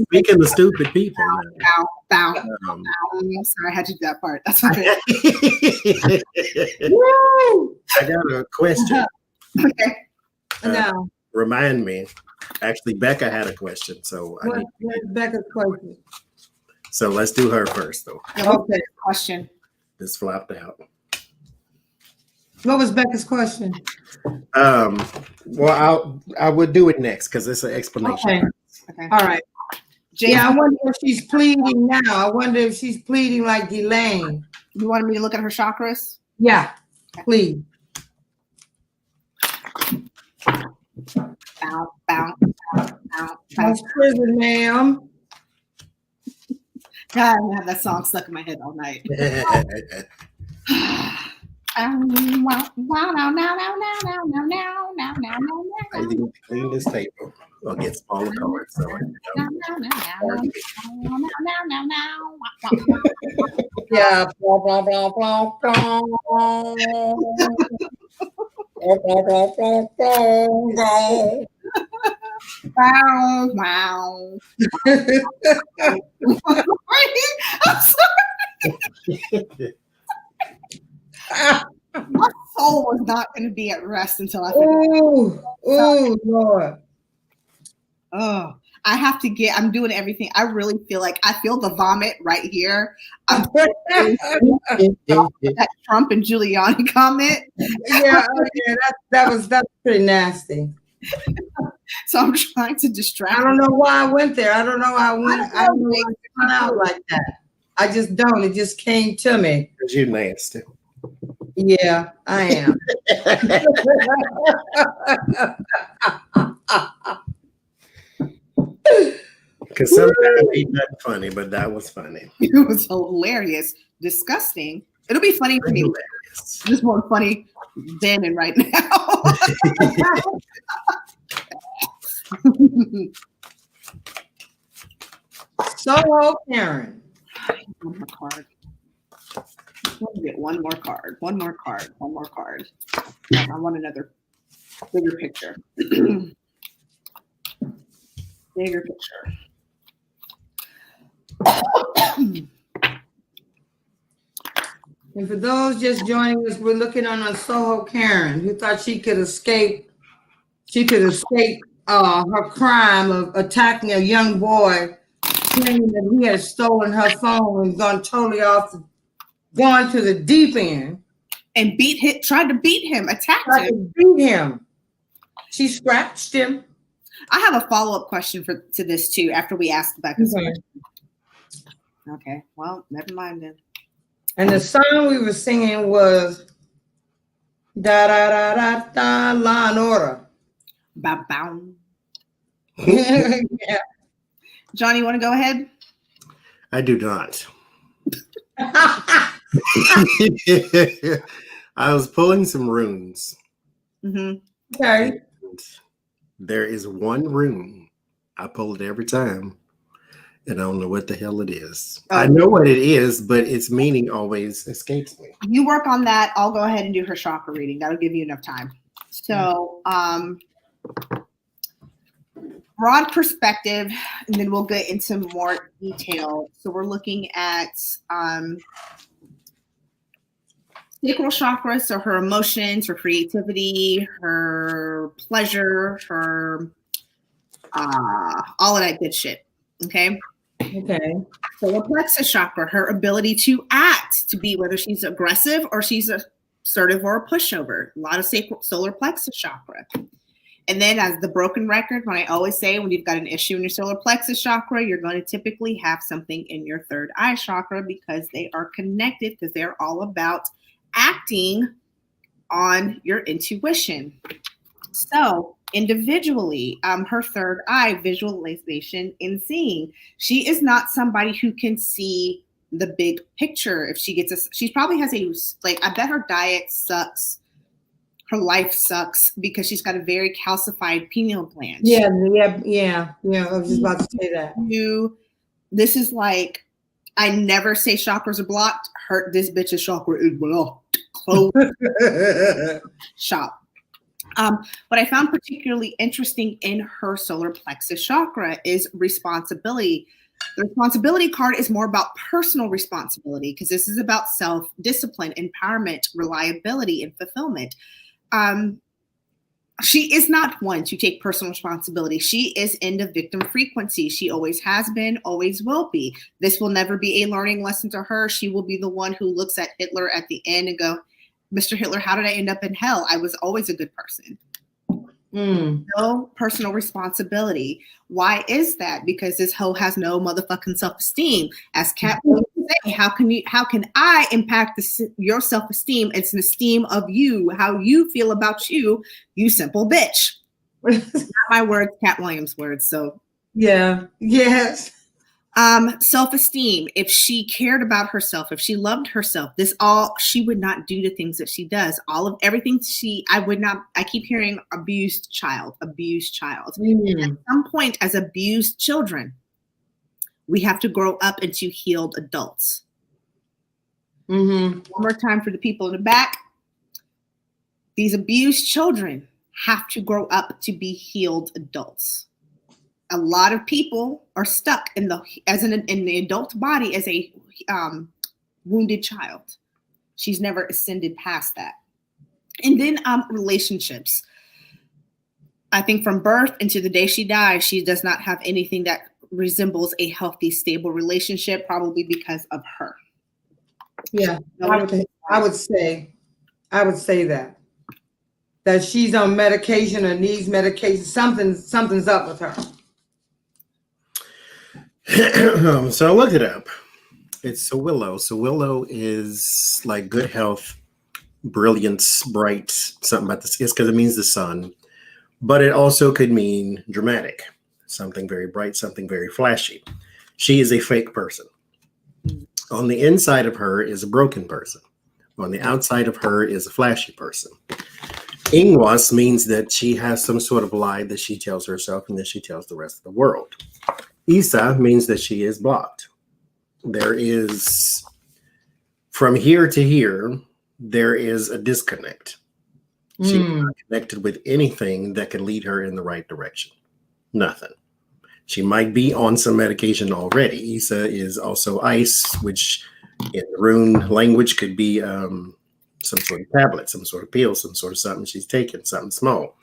Speaking of stupid people. Bow. Sorry, I had to do that part. That's okay. I got a question. Okay. No. Remind me. Actually, Becca had a question. So what's Becca's question? So let's do her first, though. Okay. Question. This flopped out. What was Becca's question? Well, I would do it next because it's an explanation. Okay. All right. Yeah, I wonder if she's pleading now. I wonder if she's pleading like Elaine. You wanted me to look at her chakras? Yeah, please. Bow. That's prison, ma'am. God, I have that song stuck in my head all night. I need to clean this table or get smaller cards. So yeah. Blah, blah, blah, blah, blah. Wow. I'm sorry. My soul was not going to be at rest until I finished. Oh, Lord. Oh, I have to I'm doing everything. I really feel like I feel the vomit right here. That Trump and Giuliani comment. Yeah, that's pretty nasty. So I'm trying to distract. I don't know why I went there. I don't know why I went. I don't know why it went out like that. I just don't. It just came to me. Because you're nasty. Yeah, I am. Because sometimes it's not funny, but that was funny. It was hilarious, disgusting. It'll be funny for me. Hilarious. Just more funny then and right now. So, Karen. One more card. Get one more card. One more card. I want another bigger picture. Bigger picture. And for those just joining us, we're looking on Soho Karen, who thought she could escape. She could escape her crime of attacking a young boy, claiming that he had stolen her phone and gone to the deep end. And tried to beat him, attacked him. Beat him. She scratched him. I have a follow-up question to this too, after we asked Becca's question. Okay, well, never mind then. And the song we were singing was Da Da Da Da Da Law and Order. Bow bow. Yeah. Johnny, you want to go ahead? I do not. I was pulling some runes. Mm-hmm. Okay. There is one rune. I pull it every time. And I don't know what the hell it is. I know what it is, but its meaning always escapes me. You work on that. I'll go ahead and do her chakra reading. That'll give you enough time. So, broad perspective, and then we'll get into more detail. So we're looking at sacral chakra, so her emotions, her creativity, her pleasure, her all of that good shit. Okay. Okay. Solar plexus chakra, her ability to act. react to be, whether she's aggressive or she's assertive or a pushover. A lot of solar plexus chakra. And then as the broken record, when I always say when you've got an issue in your solar plexus chakra, you're going to typically have something in your third eye chakra because they are connected, because they're all about acting on your intuition. So individually, her third eye, visualization and seeing. She is not somebody who can see the big picture. If she gets she probably has I bet her diet sucks. Her life sucks because she's got a very calcified pineal gland. Yeah. I was just about to say that. This is like, I never say chakras are blocked. This bitch's chakra is blocked. Close shop. What I found particularly interesting in her solar plexus chakra is responsibility. The responsibility card is more about personal responsibility because this is about self-discipline, empowerment, reliability, and fulfillment. She is not one to take personal responsibility. She is in the victim frequency. She always has been, always will be. This will never be a learning lesson to her. She will be the one who looks at Hitler at the end and go, Mr. Hitler, how did I end up in hell? I was always a good person. No personal responsibility. Why is that? Because this hoe has no motherfucking self-esteem. As Kat would say, how can I impact your self-esteem? It's an esteem of you, how you feel about you, you simple bitch. Not my words, Cat Williams' words. So yeah, yes. Self-esteem. If she cared about herself, if she loved herself, she would not do the things that she does. Everything I keep hearing abused child. At some point, as abused children, we have to grow up into healed adults. One more time for the people in the back. These abused children have to grow up to be healed adults. A lot of people are stuck in the adult body as a wounded child. She's never ascended past that. And then relationships. I think from birth into the day she dies, she does not have anything that resembles a healthy, stable relationship, probably because of her. Yeah, I would say that she's on medication or needs medication. Something's up with her. So I looked it up. It's a willow. So willow is like good health, brilliance, bright, something about this. It's because it means the sun, but it also could mean dramatic, something very bright, something very flashy. She is a fake person. On the inside of her is a broken person. On the outside of her is a flashy person. Ingwas means that she has some sort of lie that she tells herself and that she tells the rest of the world. Isa means that she is blocked. There is, from here to here, there is a disconnect. She's not connected with anything that can lead her in the right direction. Nothing. She might be on some medication already. Isa is also ice, which in rune language could be some sort of tablet, some sort of pill, some sort of something she's taking, something small.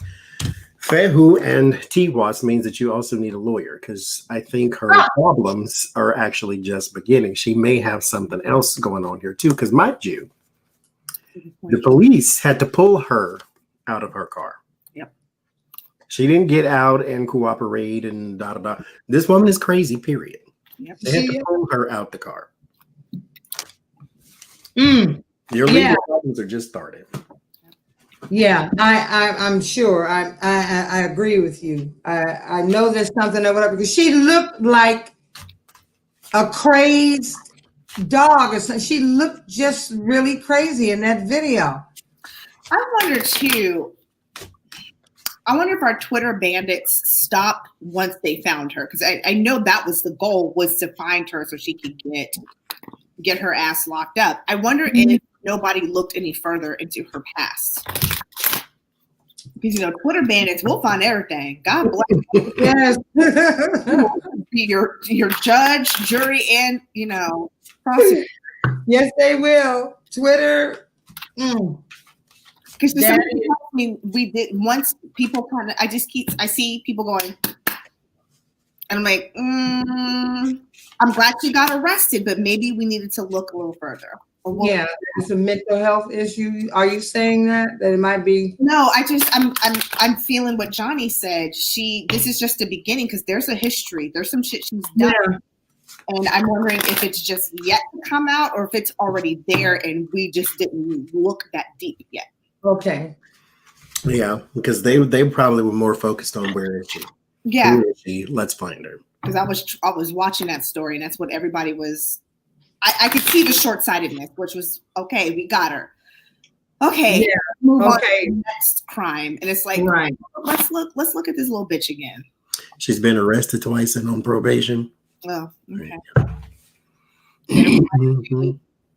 Fehu and Tiwas means that you also need a lawyer because I think her problems are actually just beginning. She may have something else going on here too, because mind you, the police had to pull her out of her car. Yep. She didn't get out and cooperate and da-da-da. This woman is crazy, period. Yep. They had to pull her out the car. Your legal problems are just starting. Yeah, I'm sure. I agree with you. I know there's something over there because she looked like a crazed dog or something. She looked just really crazy in that video. I wonder too. I wonder if our Twitter bandits stopped once they found her, because I know that was the goal, was to find her so she could get her ass locked up. I wonder if nobody looked any further into her past. Because, Twitter bandits will find everything. God bless you. Yes. Be your judge, jury, and, prosecutor. Yes, they will. Twitter. Because we did once people I see people going, And I'm like, I'm glad she got arrested, but maybe we needed to look a little further. Yeah, it's a mental health issue. Are you saying that it might be? No, I'm feeling what Johnny said. This is just the beginning because there's a history. There's some shit she's done. Yeah. And I'm wondering if it's just yet to come out or if it's already there and we just didn't look that deep yet. Okay. Yeah, because they probably were more focused on where is she? Yeah. Who is she? Let's find her. Because I was watching that story and that's what everybody was. I could see the short-sightedness, which was okay. We got her. Okay. Yeah. Move on to the next crime, and it's like, right. Let's look at this little bitch again. She's been arrested twice and on probation. Oh, okay.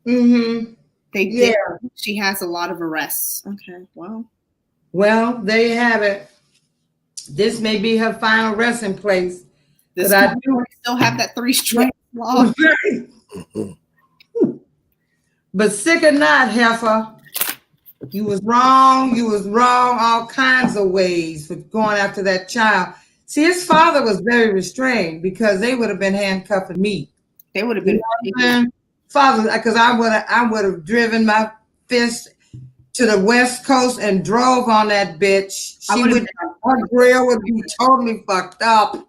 They did. Yeah. She has a lot of arrests. Okay. Well, there you have it. This may be her final resting place. I do still have that 3 strikes law. But sick or not, heifer, you was wrong. You was wrong all kinds of ways for going after that child. See, his father was very restrained because they would have been handcuffing me. They would have been father, because I would have driven my fist to the West Coast and drove on that bitch. Her grill would be totally fucked up.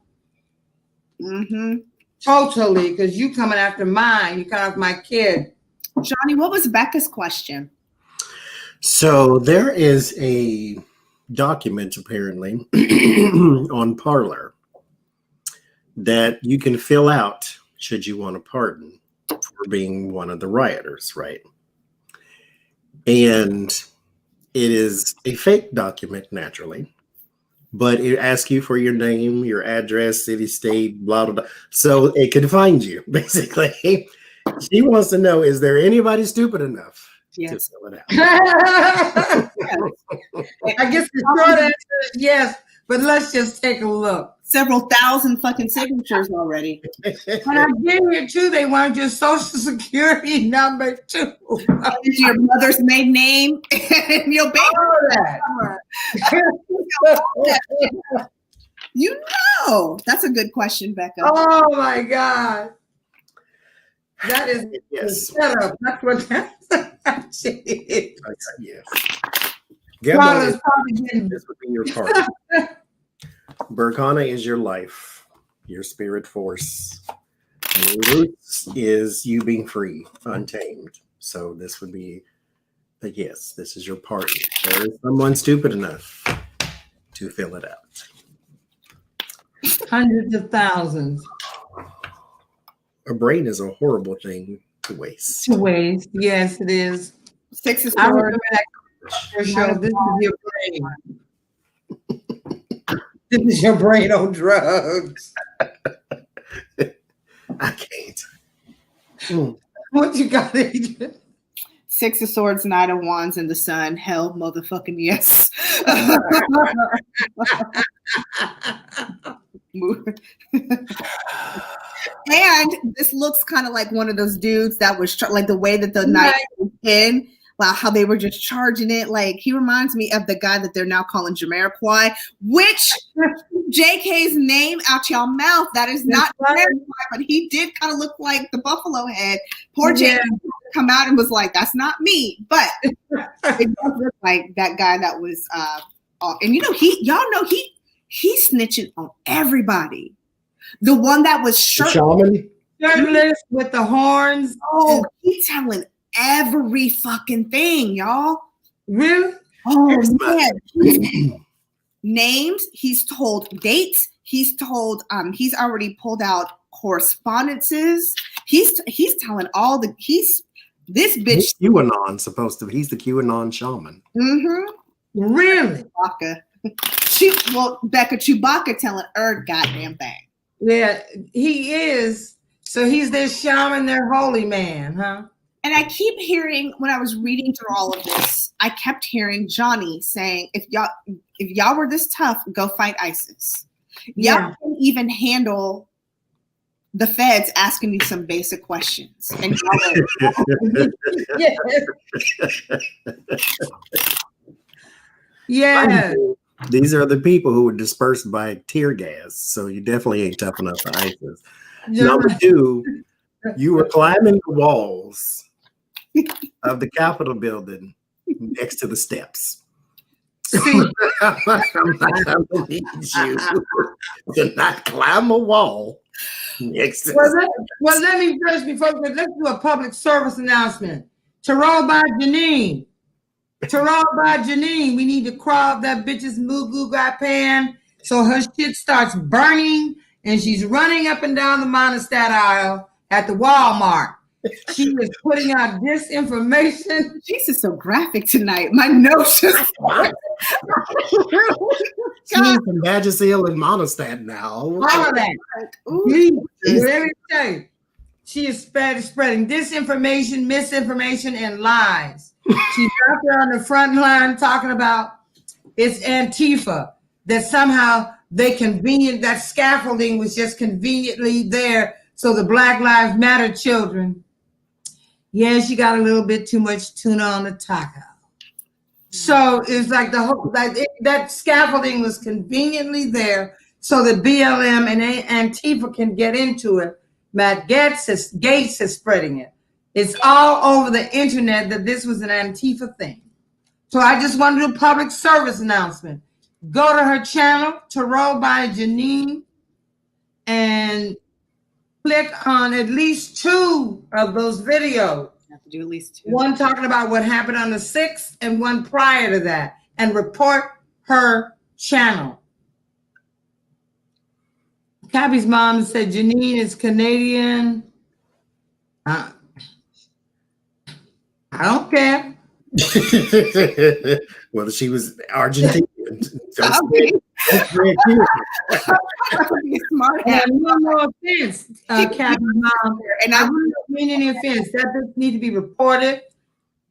Mm-hmm. Totally, because you coming after mine. You coming after my kid. Johnny, what was Becca's question? So there is a document apparently on Parlor that you can fill out should you want a pardon for being one of the rioters, right? And it is a fake document, naturally, but it asks you for your name, your address, city, state, blah, blah, blah. So it can find you, basically. She wants to know, is there anybody stupid enough to fill it out? I guess the short answer is yes, but let's just take a look. Several thousand fucking signatures already. When I get here too, they want your social security number too. Your mother's maiden name and your baby. You know, that's a good question, Becca. Oh my God. That is setup. That's what that shit is. Yes. This would be your part. Berkana is your life, your spirit force. And Roots is you being free, untamed. So this would be this is your party. There is someone stupid enough to fill it out. Hundreds of thousands. A brain is a horrible thing to waste. Yes, it is. 6 is I remember that show. This is your brain. This is your brain on drugs. I can't. What you got, Adrian? 6 of Swords, Knight of Wands, and the Sun. Hell, motherfucking yes. And this looks kind of like one of those dudes that was like the way that the knight was in, wow, how they were just charging it. Like he reminds me of the guy that they're now calling Jamiroquai, which JK's name out your mouth. That is not Jamiroquai, but he did kind of look like the buffalo head. Poor JK come out and was like, "That's not me," but it does look like that guy that was. And you know, he's snitching on everybody. The one that was Shaman with the horns. Oh, he's telling every fucking thing, y'all. Really? Oh man. Names. He's told dates. He's told. He's already pulled out correspondences. He's telling all the. This bitch. QAnon supposed to be. He's the QAnon shaman. Mm-hmm. Really? Becca Chewbacca telling her goddamn thing. Yeah, he is. So he's their shaman, their holy man, huh? And I keep hearing, when I was reading through all of this, I kept hearing Johnny saying, if y'all were this tough, go fight ISIS. Y'all can even handle the feds asking you some basic questions. And yeah. These are the people who were dispersed by tear gas. So you definitely ain't tough enough for ISIS. Number two, you were climbing the walls of the Capitol building next to the steps. I need you to not climb a wall next to let me first, let's do a public service announcement. Terrell by Janine. We need to crop that bitch's mugu got pan so her shit starts burning and she's running up and down the Montestat aisle at the Walmart. She is putting out disinformation. Jesus, so graphic tonight. My nose just. She needs some Vagisil and Monostat now. All of that. Whatever you say. She is spreading disinformation, misinformation, and lies. She's out there on the front line talking about it's Antifa, that somehow that scaffolding was just conveniently there so the Black Lives Matter children. Yeah, she got a little bit too much tuna on the taco. So it's like that scaffolding was conveniently there so that BLM and Antifa can get into it. Matt Gaetz is spreading it. It's all over the internet that this was an Antifa thing. So I just want to do a public service announcement. Go to her channel, Tarot by Janine, and click on at least 2 of those videos. You have to do at least 2. One talking about what happened on the 6th and one prior to that, and report her channel. Cabby's mom said Janine is Canadian. I don't care. Well, she was Argentinian. Smart. No offense, Cabby's mom. And I wouldn't mean any offense. That does need to be reported.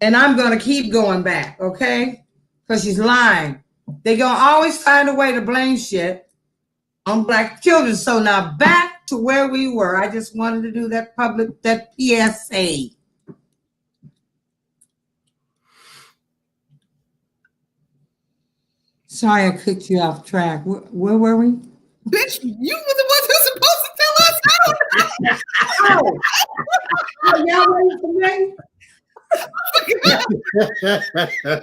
And I'm going to keep going back, okay? Because she's lying. They're going to always find a way to blame shit on Black children. So now back to where we were. I just wanted to do that PSA. Sorry, I kicked you off track. Where were we? Bitch, you were the ones who's supposed to tell us how. Oh, y'all ready for me? I felt like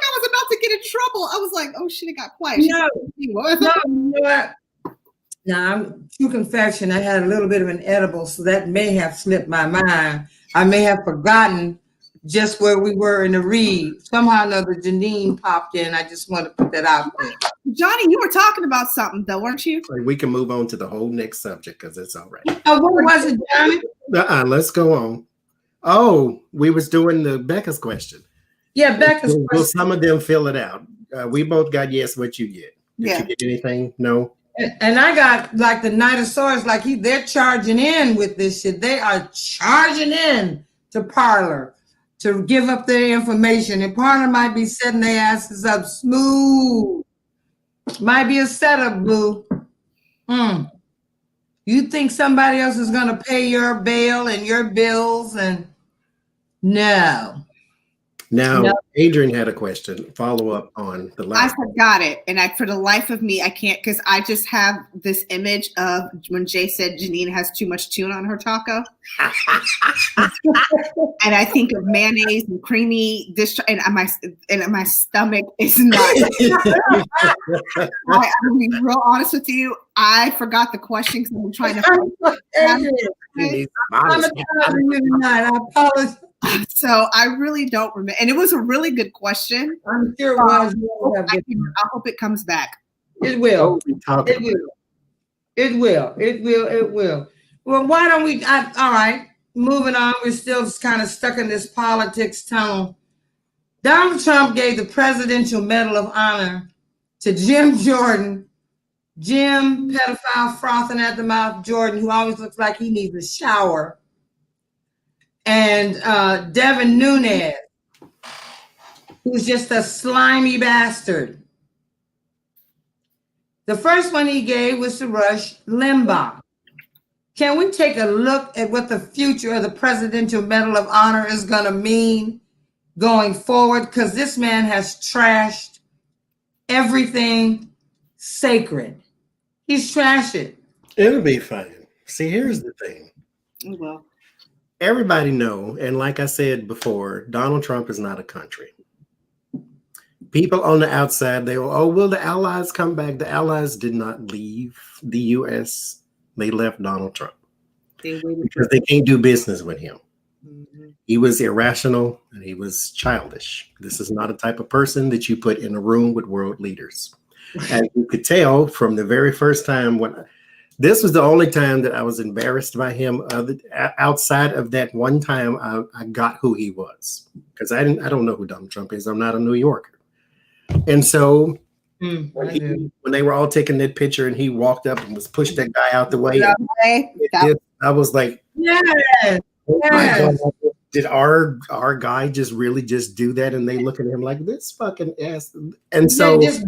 I was about to get in trouble. I was like, oh shit, it got quiet. No, true confession, I had a little bit of an edible, so that may have slipped my mind. I may have forgotten just where we were in the read. Somehow or another, Janine popped in. I just want to put that out there. Johnny, you were talking about something though, weren't you? We can move on to the whole next subject because it's all right. Oh, what was it, Johnny? Let's go on. Oh, we was doing the Becca's question. Yeah, Becca's question. Will some of them fill it out? We both got yes. What you get? Did you get anything? No. And I got like the Nightosaurus, like they're charging in with this shit. They are charging in to Parlor to give up their information. And Parlor might be setting their asses up smooth. Might be a setup, boo. You think somebody else is going to pay your bail and your bills? And no. Now, Adrian had a question, follow up on the last. I forgot it. And for the life of me, I can't, because I just have this image of when Jay said Janine has too much tuna on her taco. And I think of mayonnaise and creamy dish, and my stomach is not. I'll be real honest with you. I forgot the question because I'm trying to. I apologize. So I really don't remember, and it was a really good question. I'm sure it was. I hope it comes back. It will. It will. Well, why don't we? All right, moving on. We're still kind of stuck in this politics tunnel. Donald Trump gave the Presidential Medal of Honor to Jim Jordan. Jim, pedophile, frothing at the mouth Jordan, who always looks like he needs a shower. And Devin Nunes, who's just a slimy bastard. The first one he gave was to Rush Limbaugh. Can we take a look at what the future of the Presidential Medal of Honor is going to mean going forward? Because this man has trashed everything sacred. He's trashed it. It'll be fine. See, here's the thing. Well, Everybody know, and like I said before, Donald Trump is not a country. People on the outside, they will, oh, will the Allies come back? The Allies did not leave the U.S. They left Donald Trump because they can't do business with him. Mm-hmm. He was irrational and he was childish. This is not a type of person that you put in a room with world leaders. As you could tell from the very first time this was the only time that I was embarrassed by him. Outside of that one time, I got who he was because I don't know who Donald Trump is. I'm not a New Yorker. And so when they were all taking that picture and he walked up and was pushed that guy out the way, I was like, yes. Oh my God, did our guy just really just do that? And they look at him like this fucking ass. And so just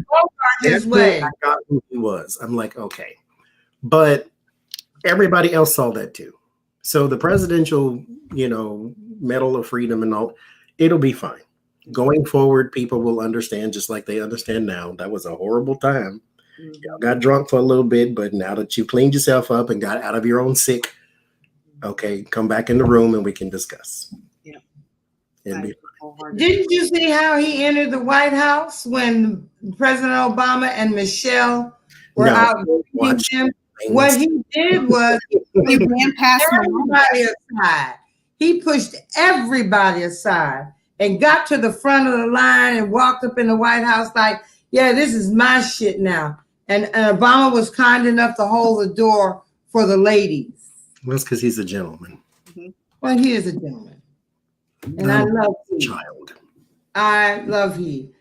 his way. I got who he was. I'm like, okay. But everybody else saw that too. So the presidential, Medal of Freedom and all, it'll be fine. Going forward, people will understand just like they understand now. That was a horrible time. Y'all got drunk for a little bit, but now that you cleaned yourself up and got out of your own sick, okay, come back in the room and we can discuss. Yeah. Didn't you see how he entered the White House when President Obama and Michelle were out meeting him? What he did was he ran past everybody aside. He pushed everybody aside and got to the front of the line and walked up in the White House like, yeah, this is my shit now. And Obama was kind enough to hold the door for the ladies. Well, that's because he's a gentleman. Mm-hmm. Well, he is a gentleman. And I love him. Child. I love him.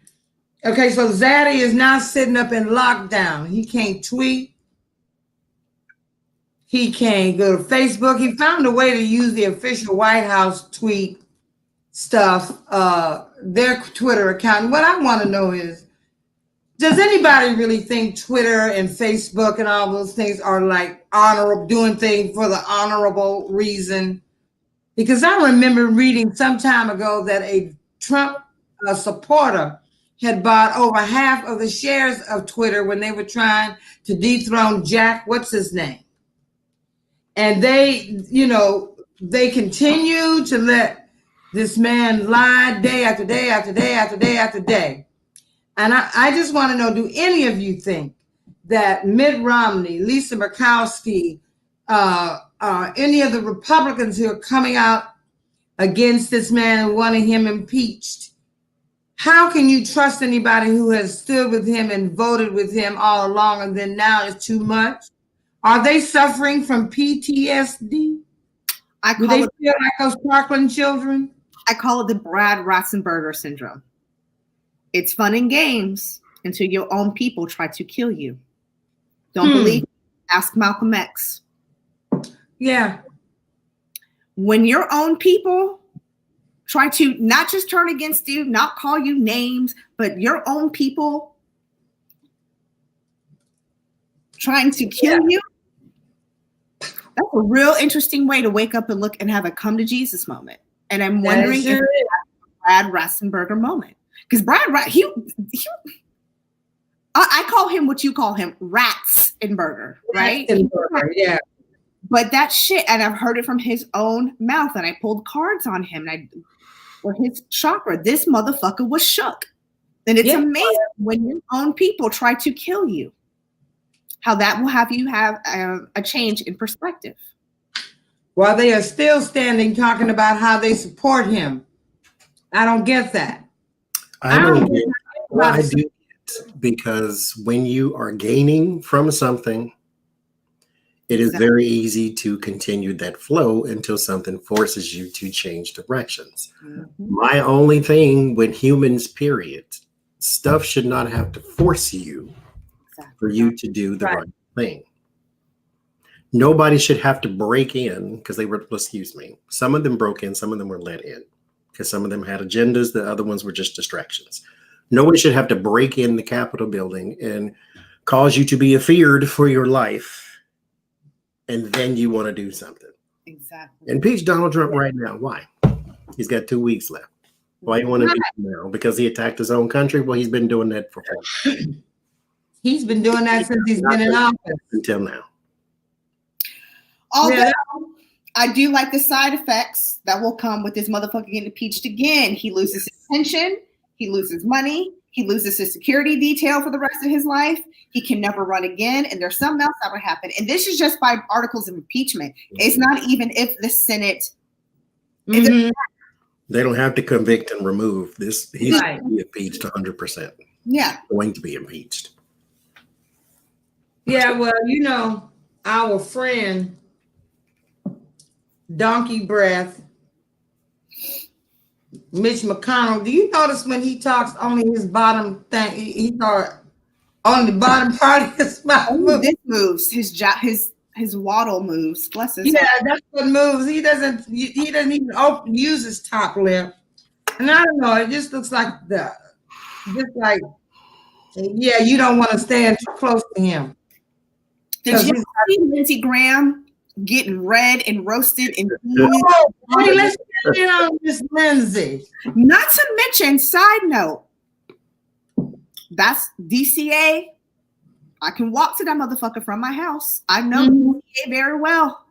Okay, so Zaddy is now sitting up in lockdown. He can't tweet. He can't go to Facebook. He found a way to use the official White House tweet stuff, their Twitter account. And what I want to know is, does anybody really think Twitter and Facebook and all those things are like honorable, doing things for the honorable reason? Because I remember reading some time ago that a Trump supporter had bought over half of the shares of Twitter when they were trying to dethrone Jack, what's his name? And they, they continue to let this man lie day after day after day after day after day. And I just want to know, do any of you think that Mitt Romney, Lisa Murkowski, any of the Republicans who are coming out against this man and wanting him impeached, how can you trust anybody who has stood with him and voted with him all along and then now it's too much? Are they suffering from PTSD? Do they feel like those Parkland children? I call it the Brad Ratzenberger syndrome. It's fun and games until your own people try to kill you. Don't believe? Ask Malcolm X. Yeah. When your own people try to not just turn against you, not call you names, but your own people trying to kill you, that's a real interesting way to wake up and look and have a come to Jesus moment. And I'm wondering if it's a Brad Ratzenberger moment. Because Brad, I call him what you call him, Ratzenberger, right? Ratzenberger, yeah. But that shit, and I've heard it from his own mouth, and I pulled cards on him, or his chakra. This motherfucker was shook. And it's amazing when your own people try to kill you, how that will have you have a change in perspective. While they are still standing talking about how they support him. I don't get that. I do get because when you are gaining from something, it is very easy to continue that flow until something forces you to change directions. Mm-hmm. My only thing with humans, period, stuff should not have to force you for you to do the right thing. Nobody should have to break in because some of them broke in, some of them were let in because some of them had agendas, the other ones were just distractions. Nobody should have to break in the Capitol building and cause you to be afeared for your life. And then you want to do something. Exactly. Impeach Donald Trump right now. Why? He's got 2 weeks left. Why you want to impeach him now? Because he attacked his own country? Well, he's been doing that for 4 He's been doing that since he's been in office. until now. Although I do like the side effects that will come with this motherfucker getting impeached again. He loses his pension. He loses money. He loses his security detail for the rest of his life. He can never run again. And there's something else that would happen. And this is just by articles of impeachment. It's not even if the Senate. Mhm. They don't have to convict and remove this. He's Right. going to be impeached 100%. Yeah. Going to be impeached. Yeah, well, you know, our friend Donkey Breath, Mitch McConnell, do you notice when he talks only his bottom thing, he thought on the bottom part of his mouth? This moves. His waddle moves. Bless his Yeah, heart. that's what moves. He doesn't even use his top lip. And I don't know, it just looks like yeah, you don't want to stand too close to him. Did you see Lindsey Graham getting red and roasted and Hey, let's get in on Miss Lindsey. not to mention, side note, that's DCA. I can walk to that motherfucker from my house. I know DCA very well.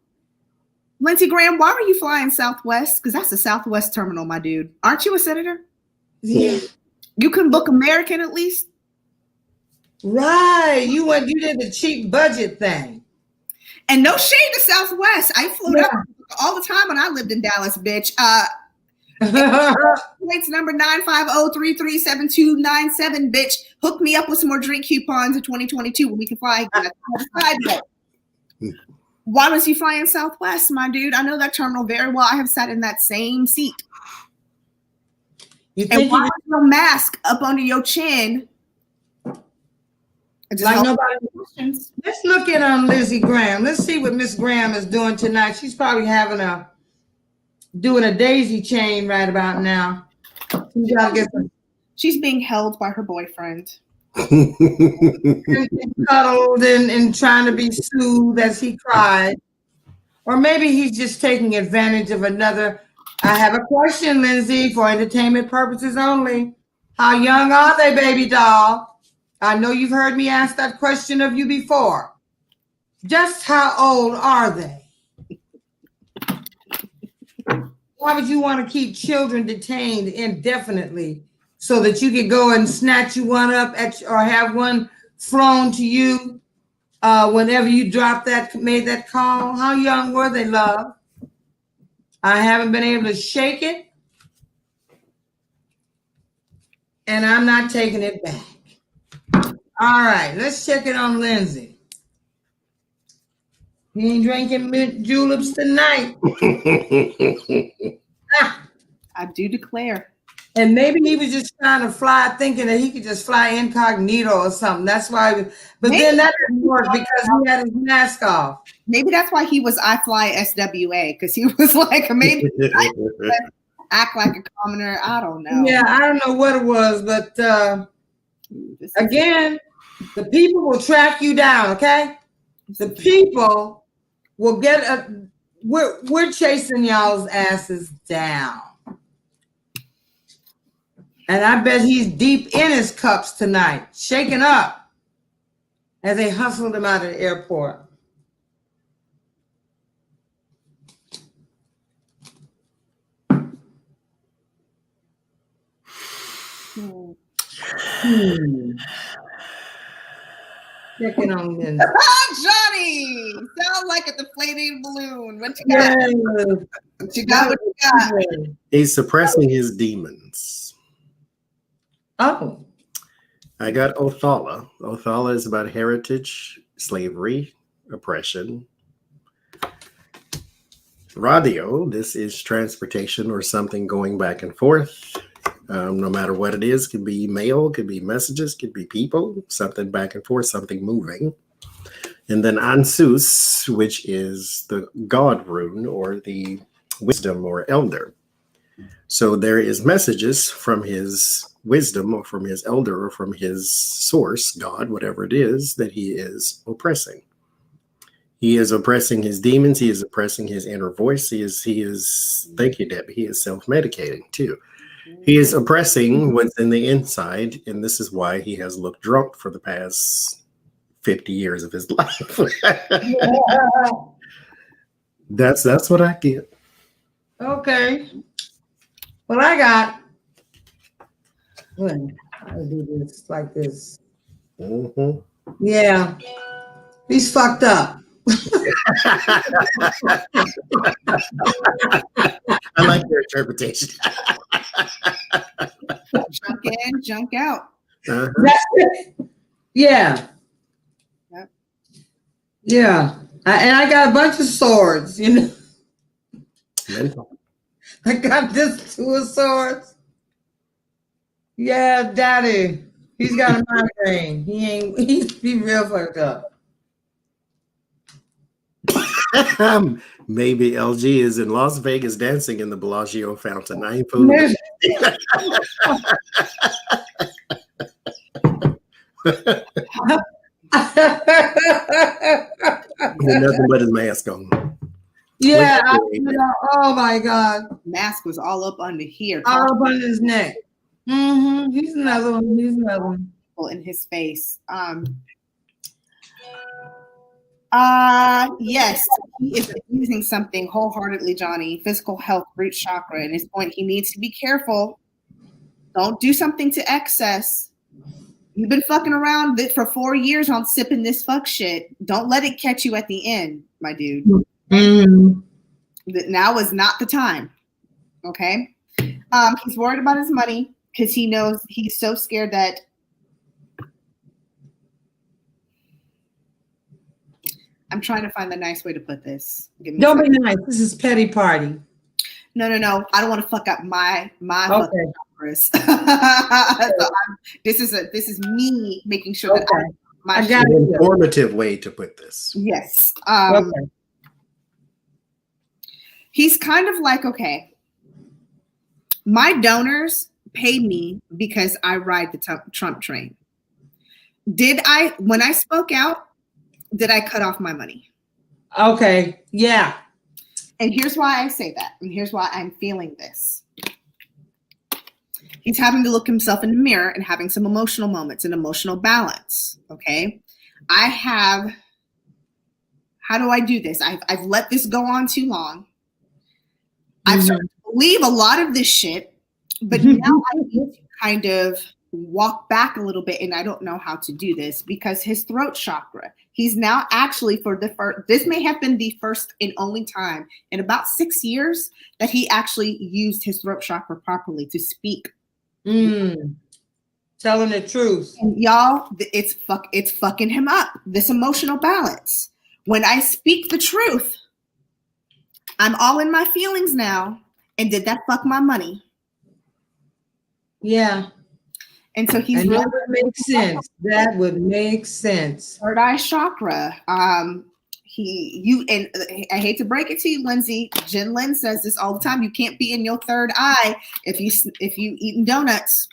Lindsey Graham, why were you flying Southwest? Because that's the Southwest terminal, my dude. Aren't you a senator? Yeah. You can book American at least. Right. You did the cheap budget thing. And no shade to Southwest. I flew up all the time when I lived in Dallas, bitch. Rates number 950-337297, bitch. Hook me up with some more drink coupons in 2022 when we can fly again. Why was you flying Southwest, my dude? I know that terminal very well. I have sat in that same seat. You And think why was your mask up under your chin? like nobody? Let's look at Lindsey Graham. Let's see what Miss Graham is doing tonight. She's probably doing a daisy chain right about now. She's being held by her boyfriend. Cuddled and trying to be soothed as he cried. Or maybe he's just taking advantage of another. I have a question, Lindsey, for entertainment purposes only. How young are they, baby doll? I know you've heard me ask that question of you before. Just how old are they? Why would you want to keep children detained indefinitely so that you could go and snatch you one up or have one flown to you whenever you made that call? How young were they, love? I haven't been able to shake it, and I'm not taking it back. All right, let's check it on Lindsey. He ain't drinking mint juleps tonight. I do declare. And maybe he was just trying to fly, thinking that he could just fly incognito or something. That's why. But then that didn't work because he had his mask off. Maybe that's why he was I fly SWA, because he was like, maybe act like a commoner. I don't know. Yeah, I don't know what it was, but again, the people will track you down. Okay, the people will get we're chasing y'all's asses down. And I bet he's deep in his cups tonight, shaking up as they hustled him out of the airport. Checking on him. Johnny, sound like a deflating balloon. What you got? Yeah. What you got? What you got? He's suppressing his demons. Oh. I got Othala. Othala is about heritage, slavery, oppression. Radio, this is transportation or something going back and forth. No matter what it is, could be mail, could be messages, could be people, something back and forth, something moving. And then Ansus, which is the God rune or the wisdom or elder. So there is messages from his wisdom or from his elder or from his source, God, whatever it is, that he is oppressing. He is oppressing his demons. He is oppressing his inner voice. He is thank you, Debbie. He is self-medicating too. He is oppressing what's in the inside, and this is why he has looked drunk for the past 50 years of his life. That's what I get. Okay. Well, I got. Well, I'll do this like this. Mm-hmm. Yeah, he's fucked up. I like your interpretation. Junk in, junk out. Uh-huh. That's it. Yeah. Yep. Yeah. And I got a bunch of swords, you know. Mental. I got this 2 of swords. Yeah, daddy. He's got a migraine. He's real fucked up. Maybe LG is in Las Vegas dancing in the Bellagio fountain. I ain't fooling. Nothing but his mask on. Yeah. Oh my God. Mask was all up under here. All up under his neck. Mm-hmm. He's another one. In his face. Yes, he is using something wholeheartedly, Johnny. Physical health, root chakra. At his point, he needs to be careful. Don't do something to excess. You've been fucking around for 4 years on sipping this fuck shit. Don't let it catch you at the end, my dude. Mm-hmm. Now is not the time. Okay? He's worried about his money because he knows he's so scared that I'm trying to find the nice way to put this. Don't be nice. This is petty party. No. I don't want to fuck up my okay. Chris. So this is me making sure that I got an informative way to put this. Yes. Okay. He's kind of like, okay, my donors paid me because I ride the Trump train. When I spoke out, did I cut off my money? Okay. Yeah. And here's why I say that. And here's why I'm feeling this. He's having to look himself in the mirror and having some emotional moments and emotional balance. Okay. How do I do this? I've let this go on too long. I've started to believe a lot of this shit, but now I need to kind of walk back a little bit, and I don't know how to do this because his throat chakra, he's now actually this may have been the first and only time in about 6 years that he actually used his throat chakra properly to speak. Telling the truth. And y'all, it's fucking him up. This emotional balance. When I speak the truth, I'm all in my feelings now. And did that fuck my money? Yeah. And so he's that would make sense. That would make sense. Third eye chakra. And I hate to break it to you, Lindsay. Jen Lynn says this all the time. You can't be in your third eye if you eating donuts.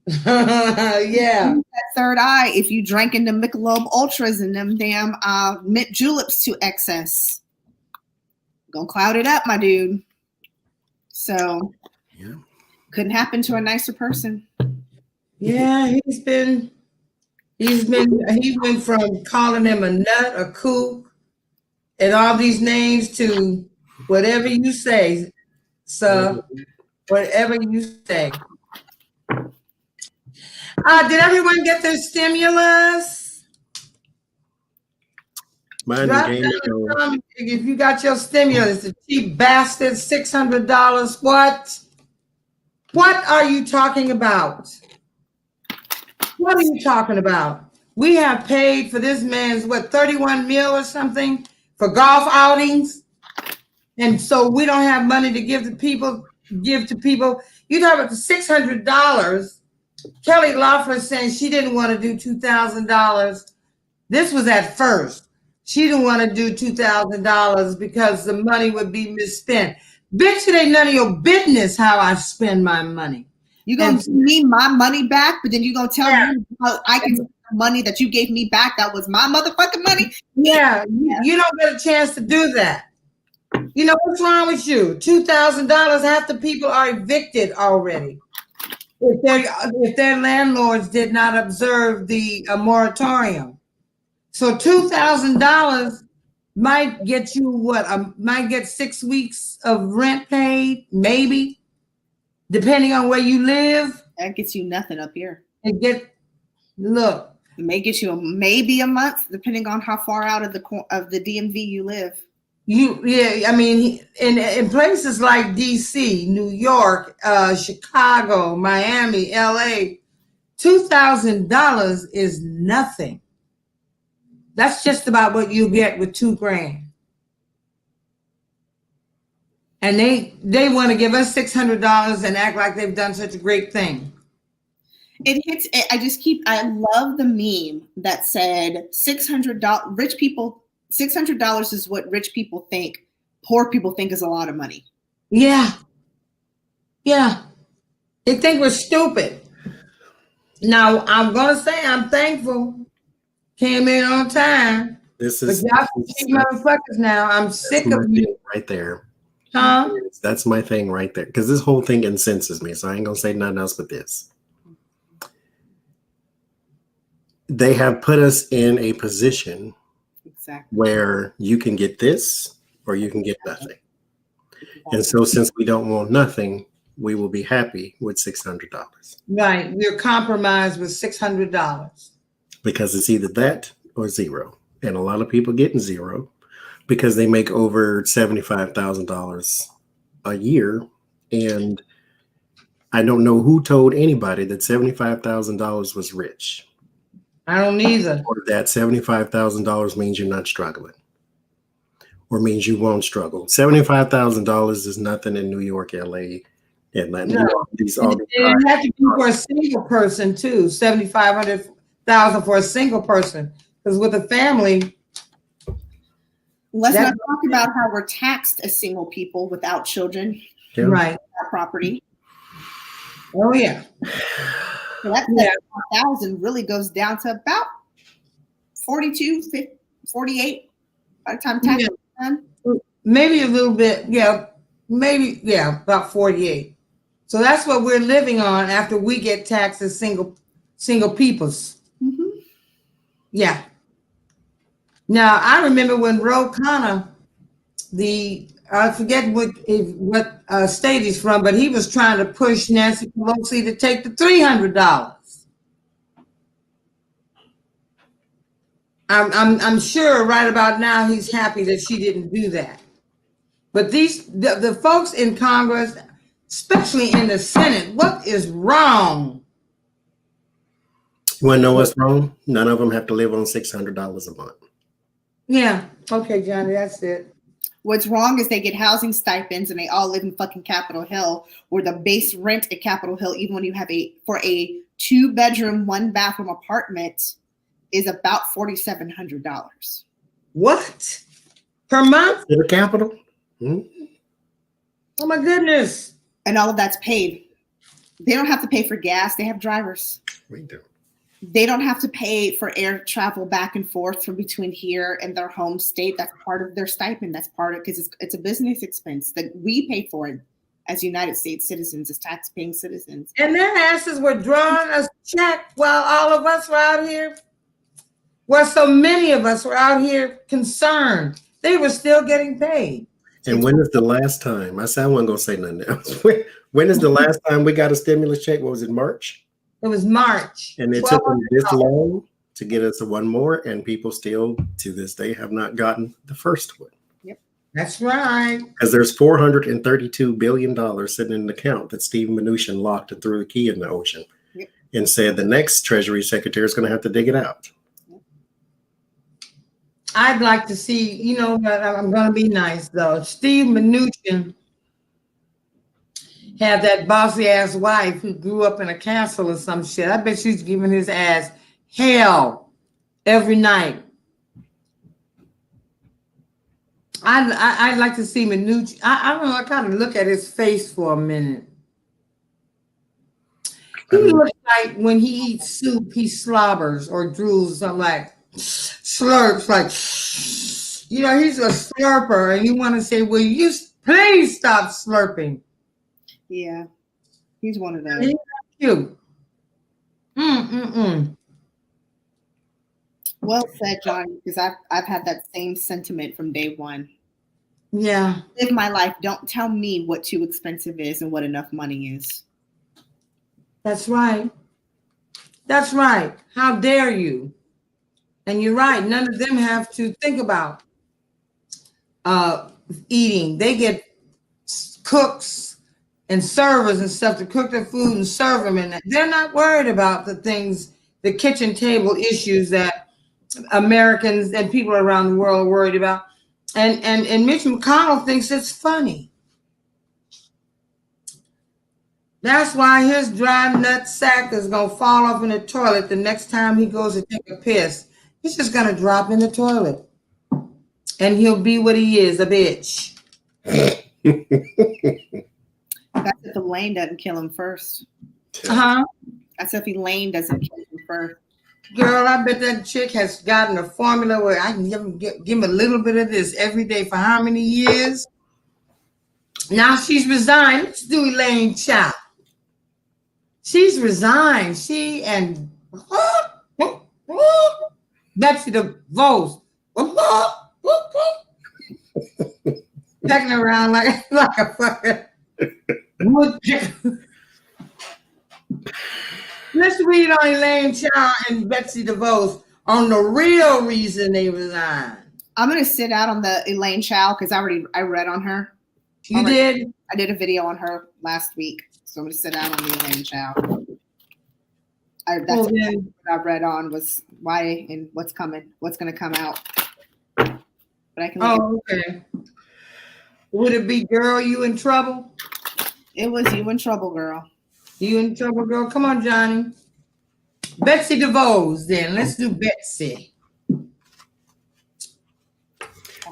Yeah. That third eye if you drinking the Michelob Ultras and them damn mint juleps to excess. Gonna cloud it up, my dude. So yeah. Couldn't happen to a nicer person. Yeah, he went from calling him a nut, a kook, and all these names to whatever you say, sir, whatever you say. Did everyone get their stimulus? If you got your stimulus, the cheap bastard, $600, what are you talking about? What are you talking about? We have paid for this man's, 31 mil or something for golf outings. And so we don't have money to give to people. You talk about the $600. Kelly Loeffler saying she didn't want to do $2,000. This was at first. She didn't want to do $2,000 because the money would be misspent. Bitch, it ain't none of your business how I spend my money. You gonna give me my money back, but then you gonna tell me how I can spend the money that you gave me back. That was my motherfucking money. Yeah. You don't get a chance to do that. You know what's wrong with you? $2,000. Half the people are evicted already. If their landlords did not observe the moratorium, so $2,000 might get you what? Might get 6 weeks of rent paid, maybe, depending on where you live. That gets you nothing up here. Look. It may get you maybe a month, depending on how far out of the DMV you live. I mean, in places like DC, New York, Chicago, Miami, LA, $2,000 is nothing. That's just about what you get with $2,000. And they want to give us $600 and act like they've done such a great thing. It hits. I love the meme that said $600. Rich people, $600 is what rich people think. Poor people think is a lot of money. Yeah. They think we're stupid. Now I'm gonna say I'm thankful. Came in on time. This is motherfuckers now. I'm sick of you right there. Huh? That's my thing right there. Because this whole thing incenses me. So I ain't gonna say nothing else but this. They have put us in a position where you can get this or you can get nothing. And so since we don't want nothing, we will be happy with $600. Right. We're compromised with $600. Because it's either that or zero. And a lot of people getting zero because they make over $75,000 a year. And I don't know who told anybody that $75,000 was rich. I don't either. Or that $75,000 means you're not struggling, or means you won't struggle. $75,000 is nothing in New York, LA, Atlanta. No. It had to be for a single person too. $7,500,000 for a single person, because with a family. Let's not talk about how we're taxed as single people without children. Yeah. Right. Property. Oh yeah. So that 1,000 really goes down to about 42, 50, 48 by the time tax is done. Maybe a little bit, about 48. So that's what we're living on after we get taxed as single peoples. Mm-hmm. Yeah. Now I remember when Ro Khanna, I forget what state he's from, but he was trying to push Nancy Pelosi to take the $300. I'm sure right about now he's happy that she didn't do that. But the folks in Congress, especially in the Senate, what is wrong? You want to know what's wrong? None of them have to live on $600 a month. Yeah. Okay, Johnny, that's it. What's wrong is they get housing stipends and they all live in fucking Capitol Hill, where the base rent at Capitol Hill, even when you have for a 2-bedroom, 1-bathroom apartment, is about $4,700. What? Per month? To the Capitol? Mm-hmm. Oh my goodness. And all of that's paid. They don't have to pay for gas. They have drivers. We do. They don't have to pay for air travel back and forth from between here and their home state. That's part of their stipend. That's part of, because it's a business expense that we pay for it as United States citizens, as tax-paying citizens. And their asses were drawing a check while all of us were out here. Well, so many of us were out here concerned. They were still getting paid. And when is the last time? I said I wasn't going to say nothing else. When is the last time we got a stimulus check? What was it, March? It was March. And it took them this long to get us one more, and people still, to this day, have not gotten the first one. Yep, that's right. Because there's $432 billion sitting in an account that Steve Mnuchin locked and threw the key in the ocean, and said the next Treasury Secretary is going to have to dig it out. I'd like to see, I'm going to be nice, though. Steve Mnuchin had that bossy ass wife who grew up in a castle or some shit. I bet she's giving his ass hell every night. I'd like to see Mnuchin. I don't know. I kind of look at his face for a minute. He looks like when he eats soup, he slobbers or drools, something like slurps, like. You know, he's a slurper, and you want to say, "Will you please stop slurping?" Yeah, he's one of those. He's cute. Mm-mm-mm. Well said, Johnny, because I've had that same sentiment from day one. Yeah. Live my life. Don't tell me what too expensive is and what enough money is. That's right. That's right. How dare you? And you're right. None of them have to think about eating. They get cooks and servers and stuff to cook their food and serve them, and they're not worried about the things, the kitchen table issues that Americans and people around the world are worried about. And Mitch McConnell thinks it's funny. That's why his dry nut sack is gonna fall off in the toilet the next time he goes to take a piss. He's just gonna drop in the toilet, and he'll be what he is, a bitch. That's if Elaine doesn't kill him first. Uh-huh. That's if Elaine doesn't kill him first. Girl, I bet that chick has gotten a formula where I can give him a little bit of this every day for how many years? Now she's resigned. Let's do Elaine Chow. She's resigned. She and Betsy DeVos pecking around like a fucking woodpecker. Let's read on Elaine Chow and Betsy DeVos on the real reason they resigned. I'm gonna sit out on the Elaine Chow because I read on her. You did? I did a video on her last week, so I'm gonna sit out on the Elaine Chow. That's what I read on was why and what's coming, what's gonna come out. But I can. Okay. Would it be "Girl, You in Trouble"? It was "You in Trouble, Girl." You in trouble, girl? Come on, Johnny. Betsy DeVos, then. Let's do Betsy.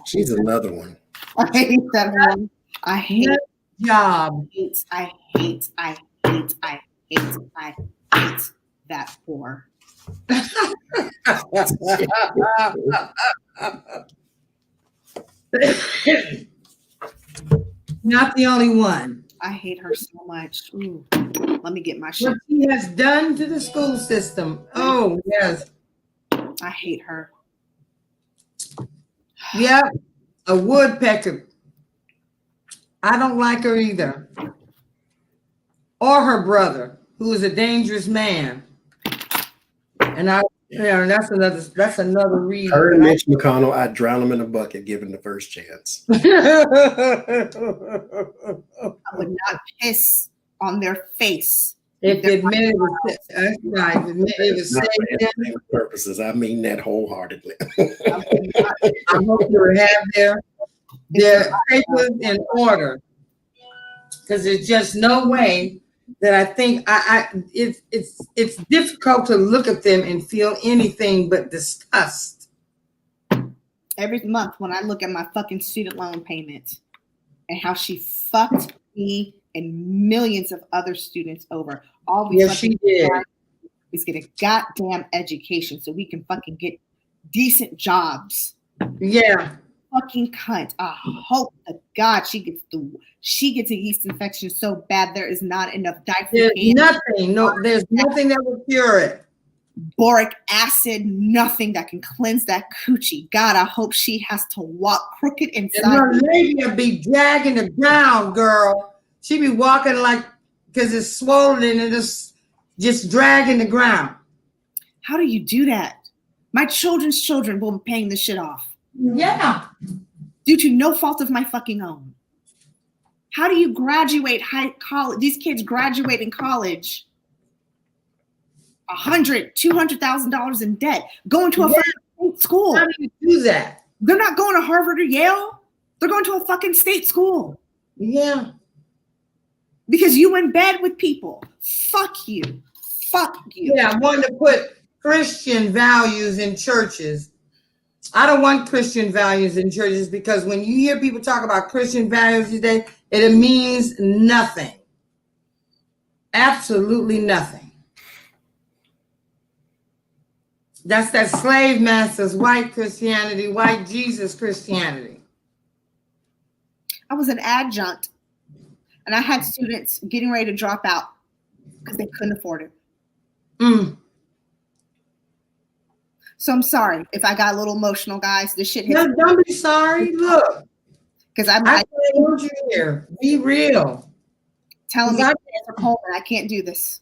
She's another one. I hate that one. I hate job. I hate that whore. Not the only one. I hate her so much. Ooh, let me get my shit. What she has done to the school system. Oh, yes. I hate her. Yep. A woodpecker. I don't like her either. Or her brother, who is a dangerous man. And that's another reason. Her and Mitch McConnell, I'd drown them in a bucket given the first chance. I would not piss on their face. If it meant it was, that's right. It was not for purposes. I mean that wholeheartedly. I hope you have their papers in order, because there's just no way that I think it's difficult to look at them and feel anything but disgust. Every month when I look at my fucking student loan payment and how she fucked me and millions of other students over, all we she did is get a goddamn education so we can fucking get decent jobs. Yeah. Fucking cunt. I hope to God she gets a yeast infection so bad there is not enough there's nothing that will cure it. Boric acid, nothing that can cleanse that coochie. God, I hope she has to walk crooked inside. And her labia be dragging the ground, girl. She be walking like, because it's swollen and it's just dragging the ground. How do you do that? My children's children will be paying this shit off. Yeah. Due to no fault of my fucking own. How do you graduate college? These kids graduate in college $200,000 in debt, going to a fucking state school. How do you do that? They're not going to Harvard or Yale. They're going to a fucking state school. Yeah. Because you in bed with people. Fuck you. Fuck you. Yeah, I wanted to put Christian values in churches. I don't want Christian values in churches, because when you hear people talk about Christian values today, it means nothing. Absolutely nothing. That's that slave masters, white Christianity, white Jesus Christianity. I was an adjunct, and I had students getting ready to drop out because they couldn't afford it. Mm. So I'm sorry if I got a little emotional, guys. This shit hits. No, don't be sorry. Look, because I can't hold you here. Be real. Telling me, Coleman, I can't do this.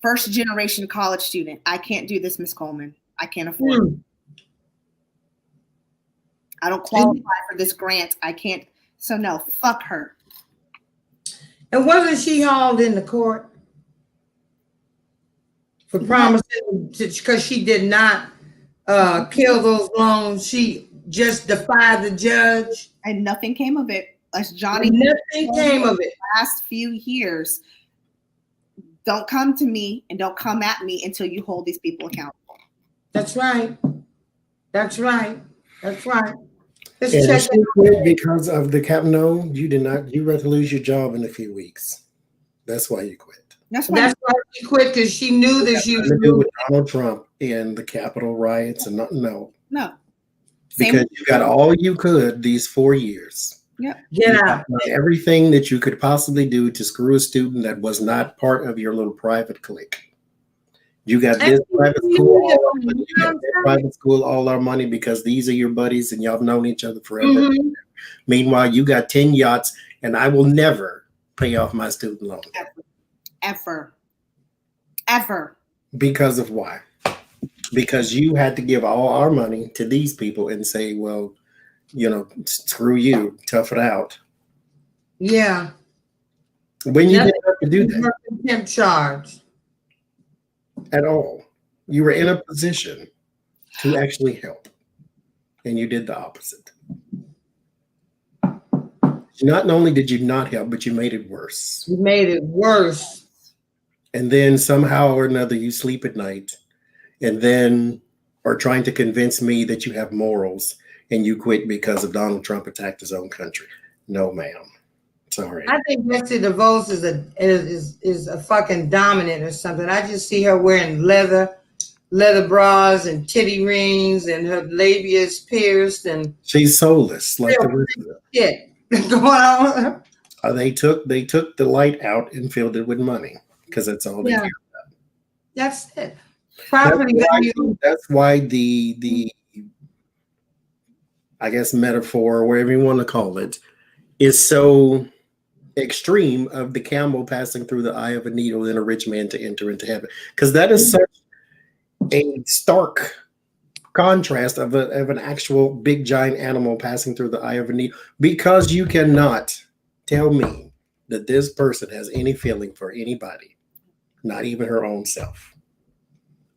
First generation college student, I can't do this, Miss Coleman. I can't afford it. I don't qualify for this grant. I can't. So no, fuck her. And wasn't she hauled into court for promising, because she did not kill those loans? She just defied the judge. And nothing came of it. As Johnny, nothing came of it. Last few years, don't come to me and don't come at me until you hold these people accountable. That's right. That's right. That's right. And she quit because of the cap. No, you did not. You were to lose your job in a few weeks. That's why you quit. That's why she quit, because she knew that she was to do with Donald Trump and the Capitol riots and no. Because you got all you could these 4 years. Yeah. Get out. Everything that you could possibly do to screw a student that was not part of your little private clique. You got this private school, all our money because these are your buddies and y'all have known each other forever. Mm-hmm. Meanwhile, you got 10 yachts and I will never pay off my student loan. Ever. Because of why? Because you had to give all our money to these people and say, well, screw you, tough it out. Yeah. When you didn't have to do that. Contempt charge. At all. You were in a position to actually help. And you did the opposite. Not only did you not help, but you made it worse. You made it worse. And then somehow or another you sleep at night and then are trying to convince me that you have morals and you quit because of Donald Trump attacked his own country. No, ma'am. Sorry. I think Betsy DeVos is a fucking dominant or something. I just see her wearing leather bras and titty rings and her labia is pierced and she's soulless like the rest of them. Shit going on. They took the light out and filled it with money because that's all they care about. That's it. Property value. That's why the I guess metaphor, or whatever you want to call it, is so extreme of the camel passing through the eye of a needle and a rich man to enter into heaven. Because that is such a stark contrast of an actual big giant animal passing through the eye of a needle. Because you cannot tell me that this person has any feeling for anybody, not even her own self.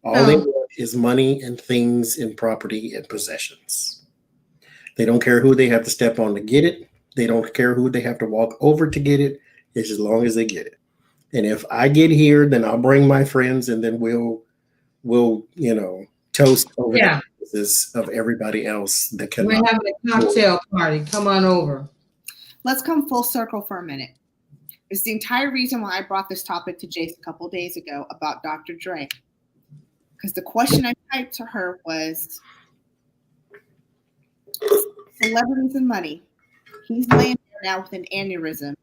All they want is money and things and property and possessions. They don't care who they have to step on to get it. They don't care who they have to walk over to get it. It's as long as they get it. And if I get here, then I'll bring my friends and then we'll toast over the faces of everybody else that can. We're having a cocktail party. Come on over. Let's come full circle for a minute. It's the entire reason why I brought this topic to Jace a couple of days ago about Dr. Dre. Because the question I typed to her was, celebrities and money. He's laying there now with an aneurysm.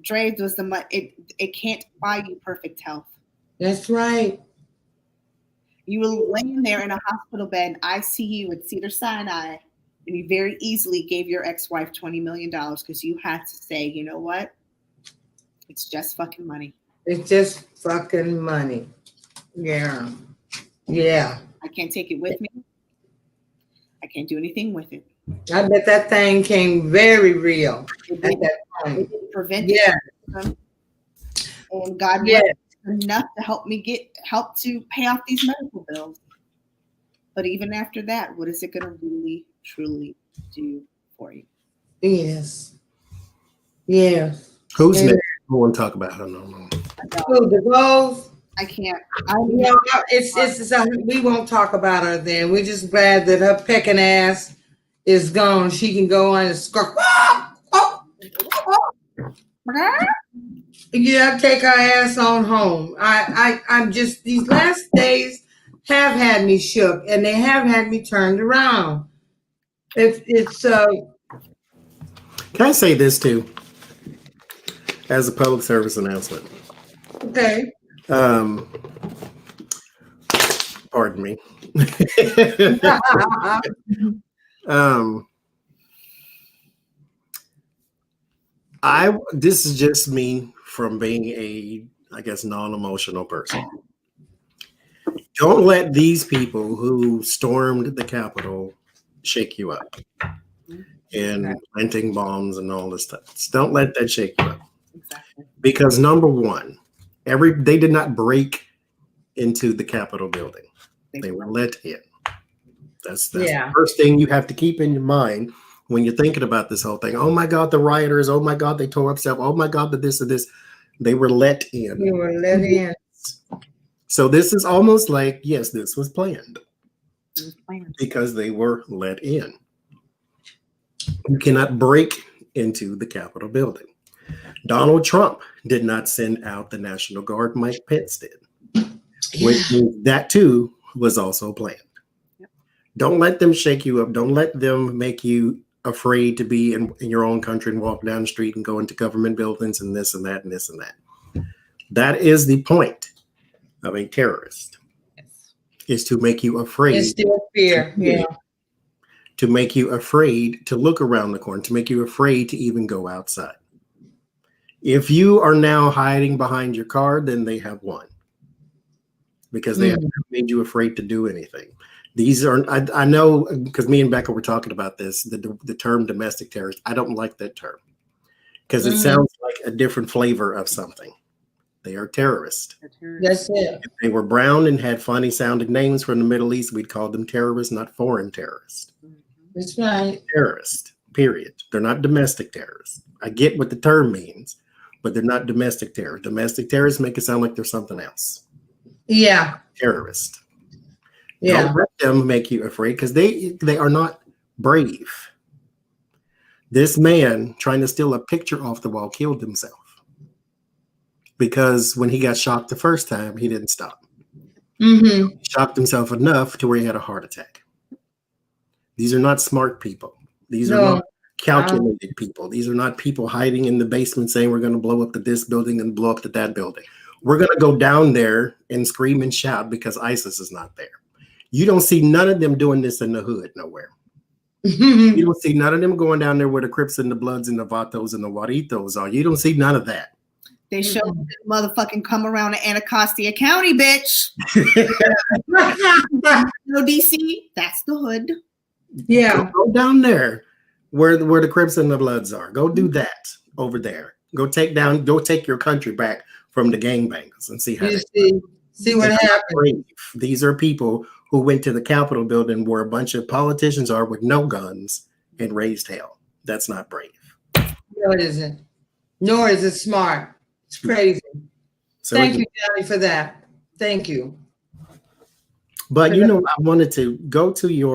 Dre was the money. It can't buy you perfect health. That's right. You were laying there in a hospital bed in ICU at Cedars-Sinai, and you very easily gave your ex-wife $20 million because you had to say, you know what? It's just fucking money. It's just fucking money. Yeah. Yeah. I can't take it with me. I can't do anything with it. I bet that thing came very real at that time. It didn't prevent it. And God was enough to help to pay off these medical bills. But even after that, what is it going to really, truly do for you? Yes. Yes. Who's next? Who want to talk about her? No. Who, DeVos? I can't. We won't talk about her then. We're just glad that her pecking ass is gone. She can go on and squawk. Yeah, take her ass on home. I'm just, these last days have had me shook, and they have had me turned around. It's Can I say this too, as a public service announcement? okay. Pardon me. This is just me from being a, I guess, non-emotional person. Don't let these people who stormed the Capitol shake you up and planting bombs and all this stuff. Don't let that shake you up. Exactly. Because number one, they did not break into the Capitol building. They were let in. That's the first thing you have to keep in your mind when you're thinking about this whole thing. Oh my God, the rioters. Oh my God, they tore up stuff. Oh my God, the this and this. They were let in. You were let in. So this is almost like, yes, this was planned. It was planned. Because they were let in. You cannot break into the Capitol building. Donald Trump did not send out the National Guard. Mike Pence did. Which means that too was also planned. Yep. Don't let them shake you up. Don't let them make you afraid to be in your own country and walk down the street and go into government buildings and this and that and this and that. That is the point of a terrorist. Yes. Is to make you afraid. Instill fear. To make you afraid to look around the corner, to make you afraid to even go outside. If you are now hiding behind your car, then they have won. Because they have made you afraid to do anything. These are, I know, because me and Becca were talking about this, the term domestic terrorist. I don't like that term because it sounds like a different flavor of something. They are terrorists. That's it. If they were brown and had funny sounding names from the Middle East, we'd call them terrorists, not foreign terrorists. That's right. Terrorists, period. They're not domestic terrorists. I get what the term means, but they're not domestic terrorists. Domestic terrorists make it sound like they're something else. Yeah. Terrorist. Yeah. Don't let them make you afraid because they are not brave. This man trying to steal a picture off the wall killed himself because when he got shocked the first time, he didn't stop. He shocked himself enough to where he had a heart attack. These are not smart people. These are not calculated people. These are not people hiding in the basement saying we're going to blow up this building and blow up that building. We're going to go down there and scream and shout because ISIS is not there. You don't see none of them doing this in the hood nowhere. You don't see none of them going down there where the Crips and the Bloods and the Vatos and the Juaritos are. You don't see none of that. They show motherfucking come around to Anacostia County, bitch. DC, that's the hood. Yeah. Go down there where the Crips and the Bloods are. Go do that over there. Go take your country back from the gangbangers and see how see what happens. These are people who went to the Capitol building where a bunch of politicians are with no guns and raised hell. That's not brave. No, it isn't. Nor is it smart. It's crazy. So Thank you, Johnny, for that. Thank you. But I wanted to go to you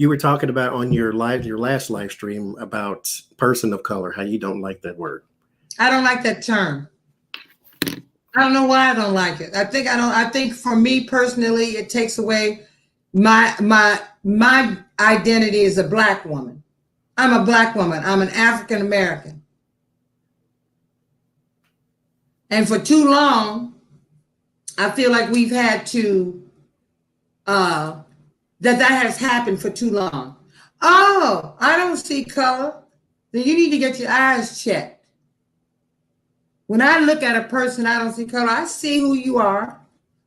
were talking about on your last live stream about person of color, how you don't like that word. I don't like that term. I don't know why I don't like it. I think for me personally, it takes away my identity as a Black woman. I'm a Black woman. I'm an African American. And for too long, I feel like we've had to, that has happened for too long. Oh, I don't see color. Then you need to get your eyes checked. When I look at a person, I don't see color. I see who you are.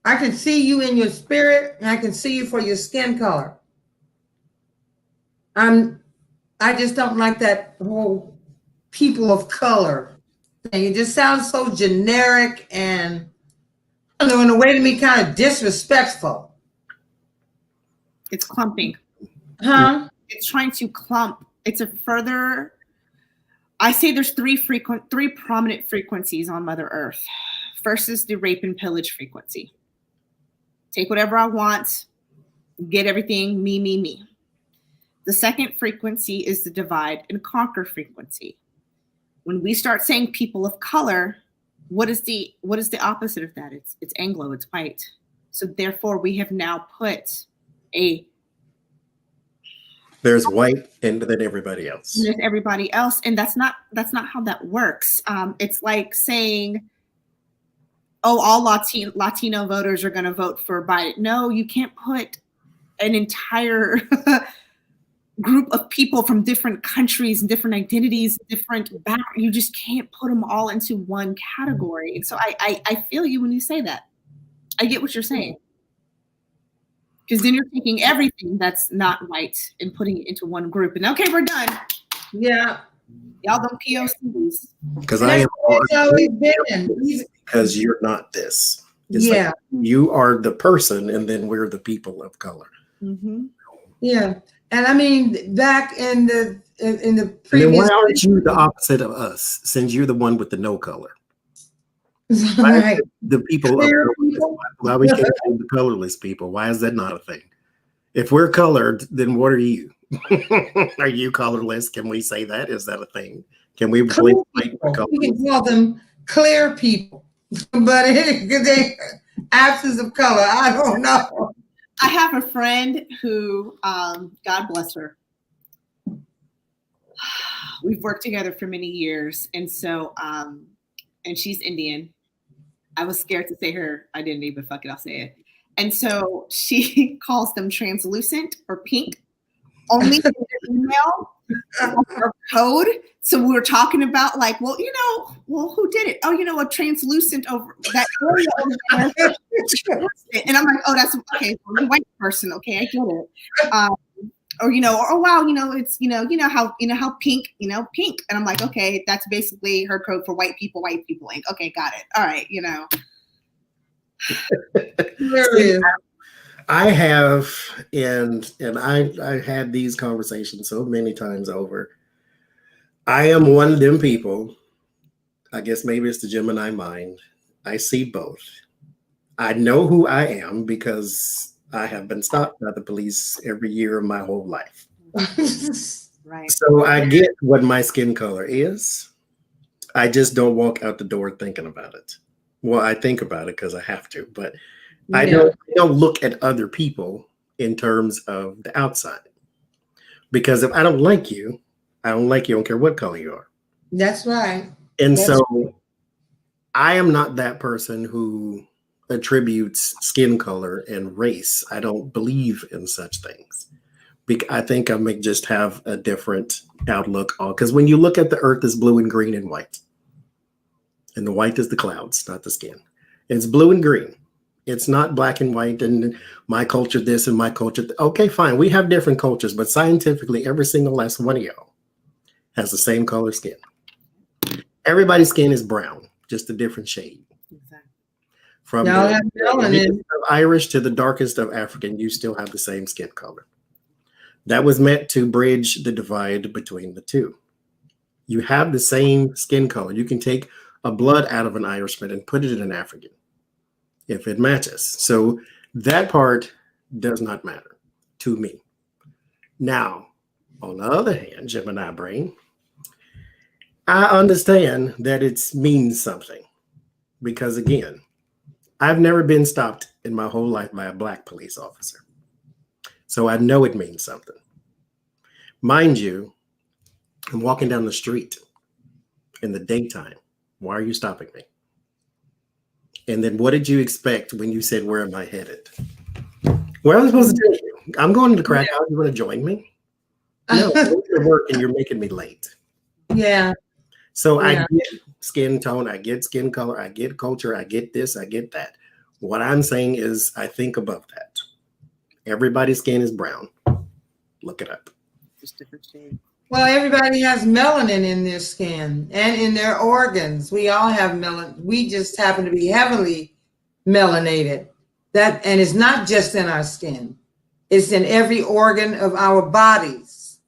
I can see you in your spirit, and I can see you for your skin color. I just don't like that whole people of color thing. It just sounds so generic and, I don't know, in a way to me kind of disrespectful. It's clumping. Huh? It's trying to clump. It's a further. I say there's three prominent frequencies on Mother Earth. First is the rape and pillage frequency. Take whatever I want, get everything, me, me, me. The second frequency is the divide and conquer frequency. When we start saying people of color, what is the opposite of that? It's Anglo, it's white. So therefore, we have now put there's white and then everybody else. There's everybody else, and that's not how that works. It's like saying, "Oh, all Latino voters are going to vote for Biden." No, you can't put an entire group of people from different countries and different identities, different backgrounds. You just can't put them all into one category. And so I feel you when you say that. I get what you're saying. Because then you're taking everything that's not white and putting it into one group. And okay, we're done. Yeah. Y'all don't POCs. Because I am because you're not this. It's yeah. Like you are the person, and then we're the people of color. Mm-hmm. Yeah. And I mean, back in the previous. And then why aren't you the opposite of us, since you're the one with the no color? Right. The people of color, why we can't say the colorless people? Why is that not a thing? If we're colored, then what are you? Are you colorless? Can we say that? Is that a thing? Can we replace white with color? We can call them clear people, but they absence of color. I don't know. I have a friend who, God bless her. We've worked together for many years, and so, and she's Indian. I was scared to say her identity, but fuck it, I'll say it. And so she calls them translucent or pink, only in their email or code. So we were talking about like, well, who did it? Oh, a translucent over that area over there. And I'm like, oh, that's okay. Well, a white person. Okay, I get it. Or oh wow, it's how pink, pink. And I'm like, okay, that's basically her code for white people ink. Okay, got it. All right, I have, and I had these conversations so many times over. I am one of them people. I guess maybe it's the Gemini mind. I see both. I know who I am because I have been stopped by the police every year of my whole life. Right. So I get what my skin color is. I just don't walk out the door thinking about it. Well, I think about it because I have to, but I don't look at other people in terms of the outside. Because if I don't like you, I don't like you. I don't care what color you are. That's right. And so I am not that person who attributes skin color and race. I don't believe in such things. I think I may just have a different outlook on, because when you look at the earth, it's blue and green and white. And the white is the clouds, not the skin. It's blue and green. It's not black and white and my culture this and my culture. Okay, fine. We have different cultures, but scientifically, every single last one of y'all has the same color skin. Everybody's skin is brown, just a different shade. Exactly. From the Irish to the darkest of African, you still have the same skin color. That was meant to bridge the divide between the two. You have the same skin color. You can take a blood out of an Irishman and put it in an African if it matches. So that part does not matter to me. Now, on the other hand, Gemini brain, I understand that it means something because, again, I've never been stopped in my whole life by a black police officer. So I know it means something. Mind you, I'm walking down the street in the daytime. Why are you stopping me? And then what did you expect when you said, where am I headed? Where am I supposed to tell you? I'm going to the crack house. You want to join me? No, I'm going to work and you're making me late. Yeah. So I get skin tone, I get skin color, I get culture, I get this, I get that. What I'm saying is I think above that. Everybody's skin is brown. Look it up. Just different shade. Well, everybody has melanin in their skin and in their organs. We all have melanin. We just happen to be heavily melanated. And it's not just in our skin. It's in every organ of our bodies.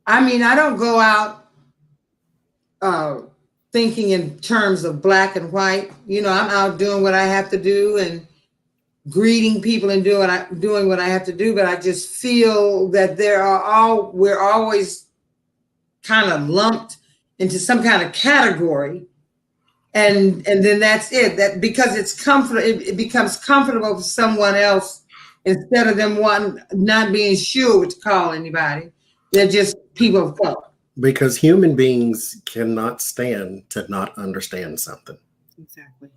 I mean, I don't go out thinking in terms of black and white. I'm out doing what I have to do and greeting people and doing what I have to do, but I just feel that we're always kind of lumped into some kind of category and then that's it. That because it's it becomes comfortable for someone else instead of them not being sure what to call anybody. They're just people of color. Because human beings cannot stand to not understand something. Exactly.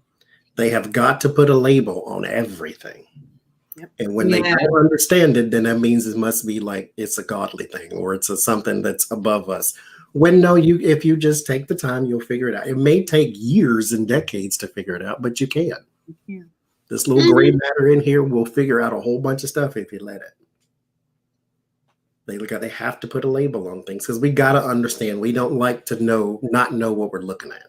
They have got to put a label on everything. Yep. And when they don't understand it, then that means it must be like it's a godly thing or it's something that's above us. When no, if you just take the time, you'll figure it out. It may take years and decades to figure it out, but you can. Yeah. This little gray matter in here will figure out a whole bunch of stuff if you let it. They have to put a label on things because we got to understand. We don't like to not know what we're looking at.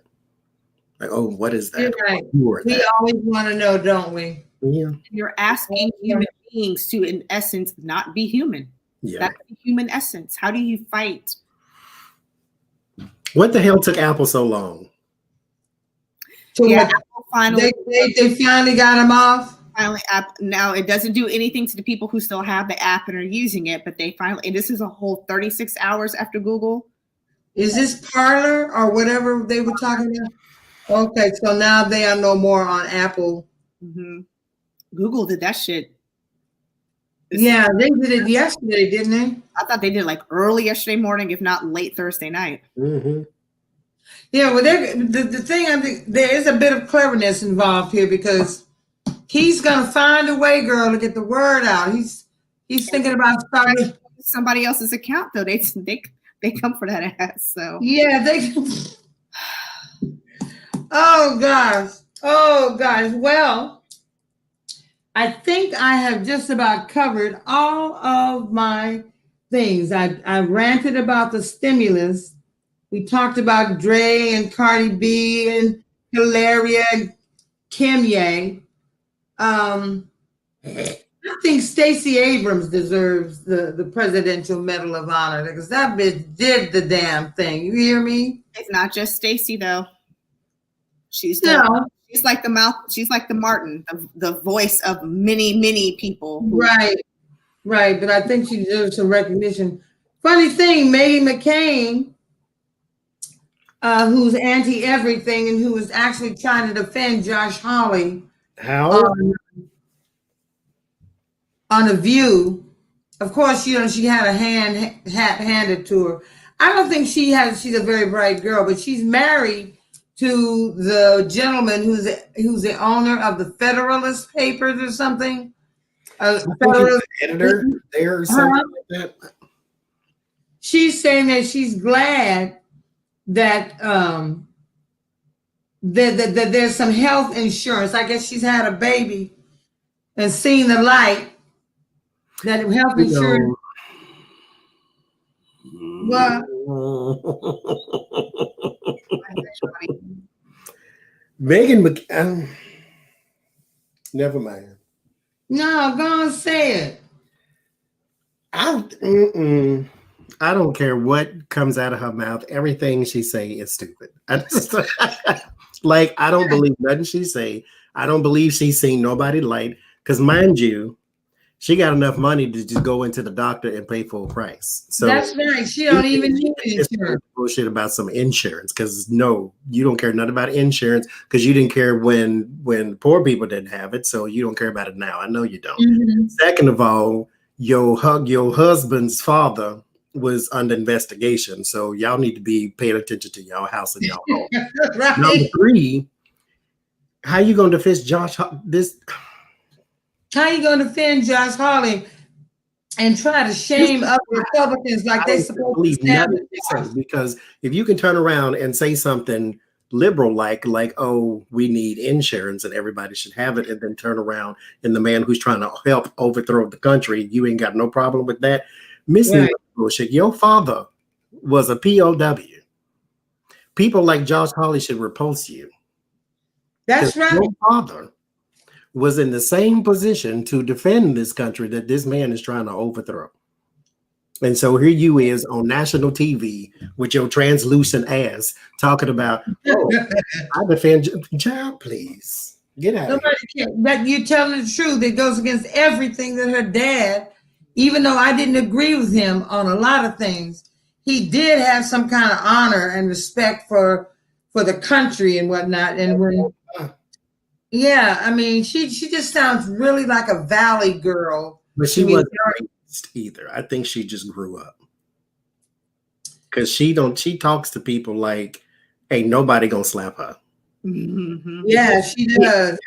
Like, oh, what is that? You're right. We always want to know, don't we? Yeah. You're asking human beings to, in essence, not be human. Yeah. That's the human essence. How do you fight? What the hell took Apple so long? Yeah, Apple finally. They finally got him off. Finally, now it doesn't do anything to the people who still have the app and are using it, but they finally, and this is a whole 36 hours after Google. Is this Parlor or whatever they were talking about? Okay, so now they are no more on Apple. Mm-hmm. Google did that shit. Yeah, they did it yesterday, didn't they? I thought they did like early yesterday morning, if not late Thursday night. Mm-hmm. Yeah, well, the thing, I think there is a bit of cleverness involved here because he's gonna find a way, girl, to get the word out. He's thinking about starting somebody else's account though. They come for that ass. So yeah, they. Oh gosh. Well, I think I have just about covered all of my things. I ranted about the stimulus. We talked about Dre and Cardi B and Hilaria and Kanye. I think Stacy Abrams deserves the Presidential Medal of Honor because that bitch did the damn thing. You hear me? It's not just Stacy though. She's like the mouth. She's like the Martin, the voice of many people. Right. But I think she deserves some recognition. Funny thing, McCain, who's anti-everything and who was actually trying to defend Josh Hawley. How? On The View. Of course, she had a hat handed to her. I don't think she's a very bright girl, but she's married to the gentleman who's the owner of the Federalist papers or something. Editor there or something like that. She's saying that she's glad that that there's some health insurance. I guess she's had a baby and seen the light that health insurance. What? Meghan never mind. No, go on, say it. I don't care what comes out of her mouth. Everything she say is stupid. I don't believe nothing she say. I don't believe she's seen nobody light. Because mind you, she got enough money to just go into the doctor and pay full price. So that's right. She don't even need insurance. Bullshit about some insurance because no, you don't care nothing about insurance because you didn't care when poor people didn't have it. So you don't care about it now. I know you don't. Mm-hmm. Second of all, your husband's father was under investigation. So y'all need to be paying attention to y'all house and y'all home. Right. Number 3, how you going to defend How you going to defend Josh Hawley and try to shame other Republicans like they're supposed to? Because if you can turn around and say something liberal like, oh, we need insurance and everybody should have it, and then turn around and the man who's trying to help overthrow the country, you ain't got no problem with that. Missing bullshit. Your father was a POW. People like Josh Hawley should repulse you. That's right. Your father was in the same position to defend this country that this man is trying to overthrow. And so here you is on national TV with your translucent ass talking about, oh, I defend child, please. Get out of here. But you're telling the truth. It goes against everything that her dad, even though I didn't agree with him on a lot of things, he did have some kind of honor and respect for for the country and whatnot. And when, yeah, I mean, she just sounds really like a valley girl. But she wasn't raised either. I think she just grew up. Because she talks to people like ain't nobody gonna slap her. Mm-hmm. Yeah, she does.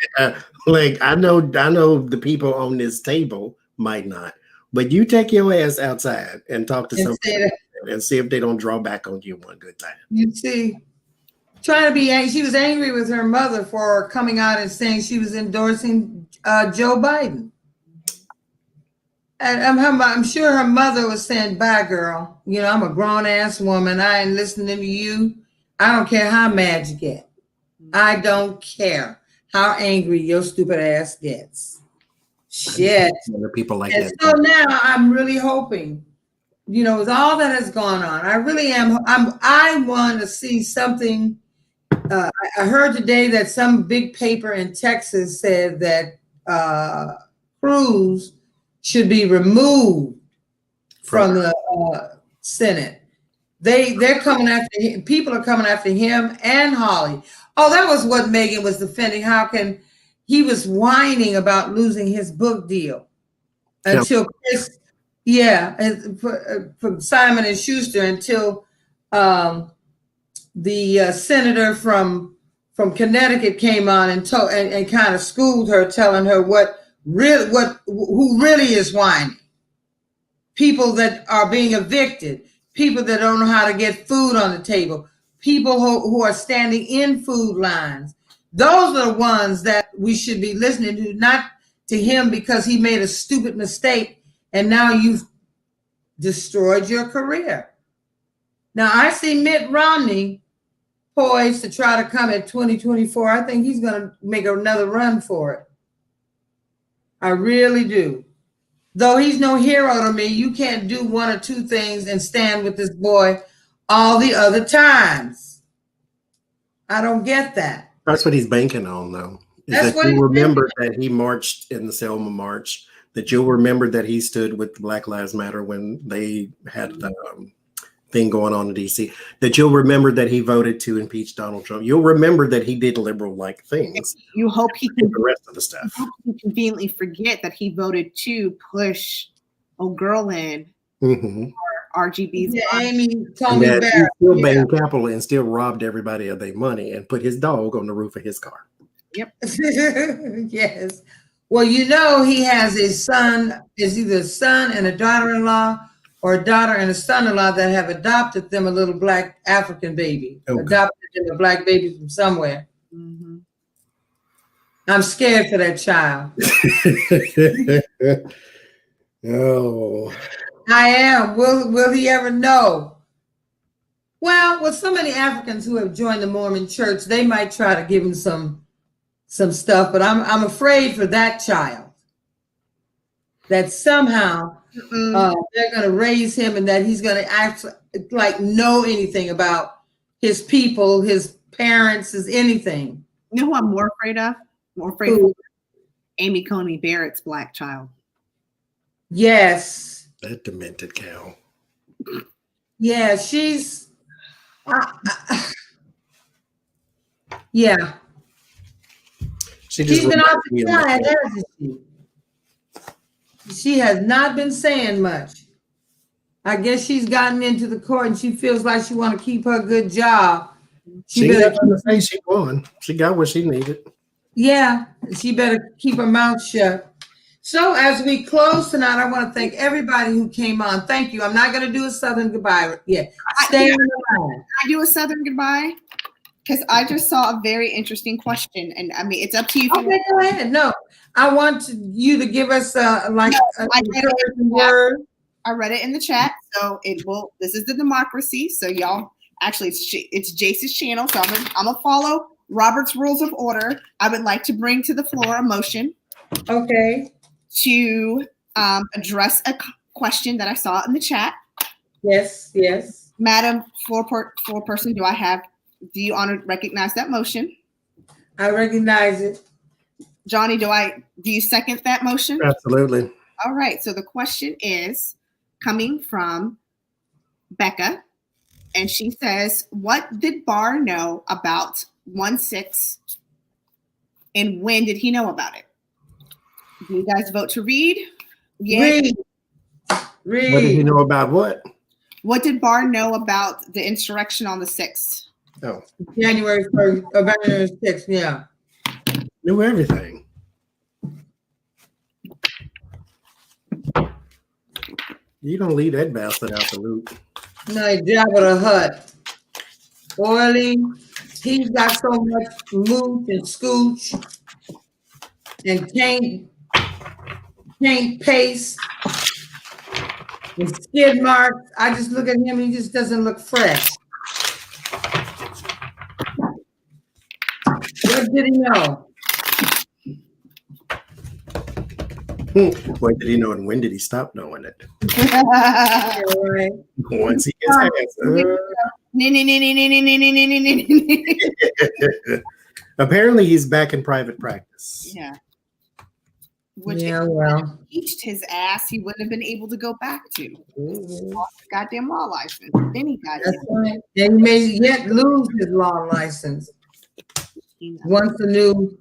Like I know the people on this table might not, but you take your ass outside and talk to somebody and see if they don't draw back on you one good time. You see, trying to be angry. She was angry with her mother for coming out and saying she was endorsing Joe Biden. And I'm sure her mother was saying, bye, girl. You know, I'm a grown-ass woman. I ain't listening to you. I don't care how mad you get. I don't care how angry your stupid ass gets. Shit. People like and that. So now I'm really hoping, you know, with all that has gone on, I really am. I want to see something. I heard today that some big paper in Texas said that Cruz should be removed from the Senate. They're coming after him. People are coming after him and Holly. Oh, that was what Meghan was defending. How can he was whining about losing his book deal until Chris, from Simon and Schuster until the senator from Connecticut came on and told and kind of schooled her, telling her who really is whining. People that are being evicted, people that don't know how to get food on the table, people who are standing in food lines. Those are the ones that we should be listening to, not to him because he made a stupid mistake and now you've destroyed your career. Now I see Mitt Romney poised to try to come at 2024. I think he's going to make another run for it. I really do. Though he's no hero to me, you can't do one or two things and stand with this boy all the other times. I don't get that. That's what he's banking on, though. That's what you remember that he marched in the Selma March, that you'll remember that he stood with Black Lives Matter when they had the thing going on in D.C., that you'll remember that he voted to impeach Donald Trump. You'll remember that he did liberal-like things. You hope he can the rest of the stuff. You hope he conveniently forget that he voted to push O'Gurlin or RGB's. Yeah, Amy Tony Barrett. He still banged capital and still robbed everybody of their money and put his dog on the roof of his car. Yep. Yes. Well, you know, he has his son, is either a son and a daughter-in-law or a daughter and a son-in-law that have adopted them a little black African baby, adopted them a black baby from somewhere. Mm-hmm. I'm scared for that child. Oh, I am. Will he ever know? Well, with so many Africans who have joined the Mormon church, they might try to give him some stuff, but I'm afraid for that child that somehow they're going to raise him and that he's going to act like know anything about his people, his parents, his anything. You know who I'm more afraid of? More afraid of Amy Coney Barrett's black child. Yes. That demented cow. Yeah, she's yeah. She's been off the side, hasn't she? She has not been saying much. I guess she's gotten into the court and she feels like she want to keep her good job. She better say she won. She got what she needed. Yeah, she better keep her mouth shut. So as we close tonight, I want to thank everybody who came on. Thank you. I'm not going to do a Southern goodbye yet. Stay on the line. I do a Southern goodbye because I just saw a very interesting question, and I mean it's up to you. Okay, go ahead. No, I want you to give us a word. I read it in the chat, so it will. This is the democracy, so y'all. Actually, it's Jace's channel, so I'm gonna follow Robert's Rules of Order. I would like to bring to the floor a motion. Okay. To address a question that I saw in the chat. Yes, yes. Madam floor person, do you recognize that motion? I recognize it. Johnny, do you second that motion? Absolutely. All right, so the question is coming from Becca. And she says, what did Barr know about 1-6 and when did he know about it? Do you guys vote to read? Yeah. Read. What did he know about what? What did Barr know about the insurrection on the 6th? Oh, January 1st, January 6th, yeah. knew everything. You don't leave that bastard out the loop. No, Jabba the Hutt. Oily. He's got so much mooch and scooch and can't paste and skid marks. I just look at him, he just doesn't look fresh. What did he know? What did he know and when did he stop knowing it? Right. Once he gets apparently he's back in private practice. Yeah. Which Yeah, well. impeached his ass, he wouldn't have been able to go back to. Lost his goddamn law license. Then he got That's right. And he may yet lose his law license. Once the new,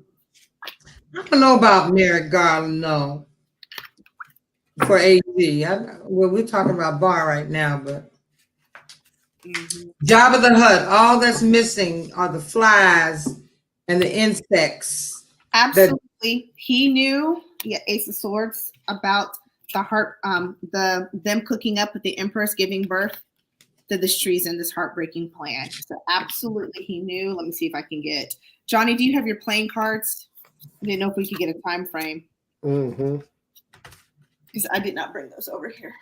I don't know about Merrick Garland, no. For AG. Well, we're talking about Barr right now, but Jabba the Hutt, all that's missing are the flies and the insects. Absolutely. He knew, Ace of Swords, about the heart, them cooking up with the Empress giving birth to this treason, this heartbreaking plan. So absolutely he knew. Let me see if I can get Johnny, do you have your playing cards? I didn't know if we could get a time frame. Mm-hmm. Because I did not bring those over here.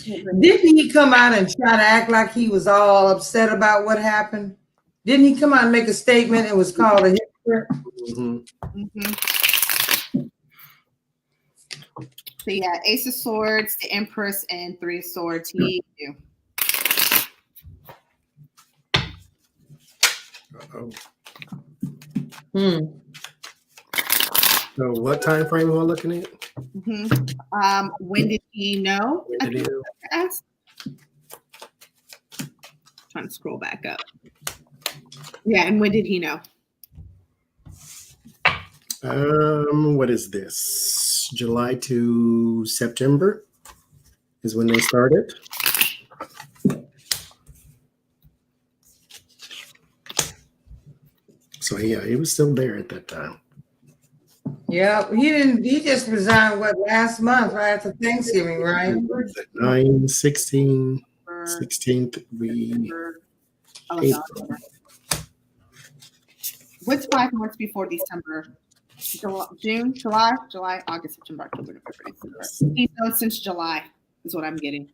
Didn't he come out and try to act like he was all upset about what happened? Didn't he come out and make a statement? It was called a hypocrite. Mm-hmm. Mm-hmm. So yeah, Ace of Swords, the Empress, and Three of Swords. He knew. Uh-oh. Hmm. So what time frame am I looking at? Mm-hmm. When did he know? When did he know? Ask. Trying to scroll back up. Yeah, and when did he know? What is this? July to September is when they started. So yeah, he was still there at that time. Yeah, he just resigned last month, right after Thanksgiving, right? 9/16, 16th, April. What's 5 months before December? June, July, August, September, October, November, December. He's known since July, is what I'm getting.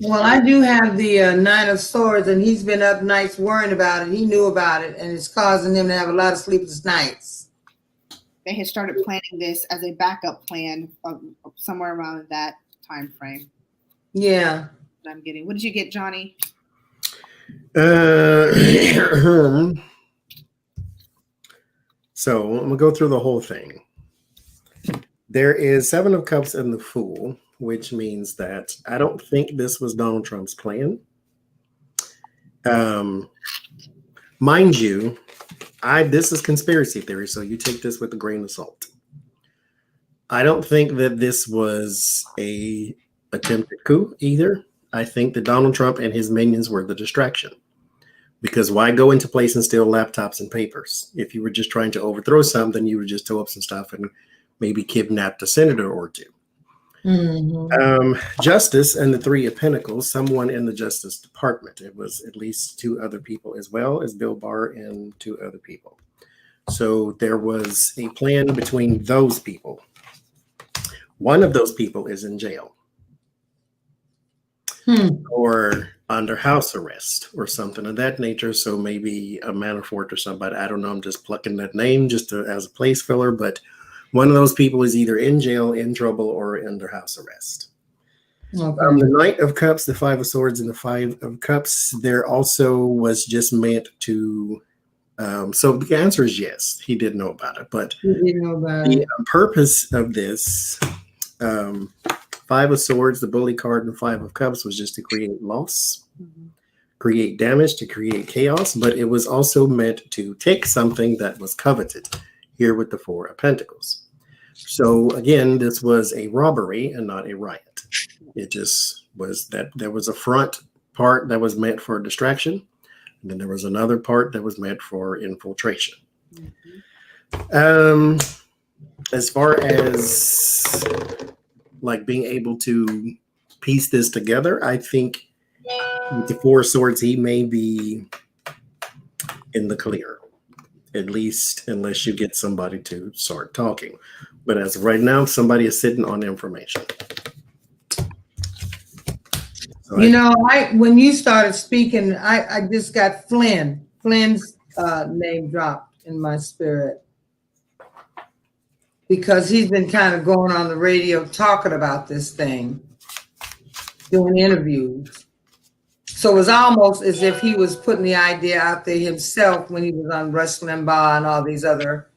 Well, I do have the Nine of Swords, and he's been up nights worrying about it. He knew about it, and it's causing him to have a lot of sleepless nights. They had started planning this as a backup plan somewhere around that time frame. Yeah. I'm getting. What did you get, Johnny? So I'm gonna go through the whole thing. There is 7 of Cups in the Fool, which means that I don't think this was Donald Trump's plan. Mind you, this is conspiracy theory, so you take this with a grain of salt. I don't think that this was a attempted coup either. I think that Donald Trump and his minions were the distraction. Because why go into place and steal laptops and papers? If you were just trying to overthrow something, you would just tow up some stuff and maybe kidnap a senator or two. Mm-hmm. Justice and the 3 of Pentacles, someone in the Justice Department. It was at least 2 other people, as well as Bill Barr and 2 other people. So there was a plan between those people. One of those people is in jail. Or under house arrest or something of that nature. So maybe a Manafort or somebody. I don't know. I'm just plucking that name just as a place filler. But one of those people is either in jail, in trouble, or under house arrest. Okay. The Knight of Cups, the 5 of Swords, and the 5 of Cups, there also was just meant to. So the answer is yes. He did know about it. But he didn't know about the purpose of this Five of Swords, the bully card, and Five of Cups was just to create loss, create damage, to create chaos, but it was also meant to take something that was coveted, here with the Four of Pentacles. So again, this was a robbery and not a riot. It just was that there was a front part that was meant for distraction, and then there was another part that was meant for infiltration. As far as like being able to piece this together, I think with the Four of Swords, he may be in the clear, at least unless you get somebody to start talking. But as of right now, somebody is sitting on information. So when you started speaking, I just got Flynn's name dropped in my spirit, because he's been kind of going on the radio talking about this thing, doing interviews. So it was almost as if he was putting the idea out there himself when he was on Rush Limbaugh and all these other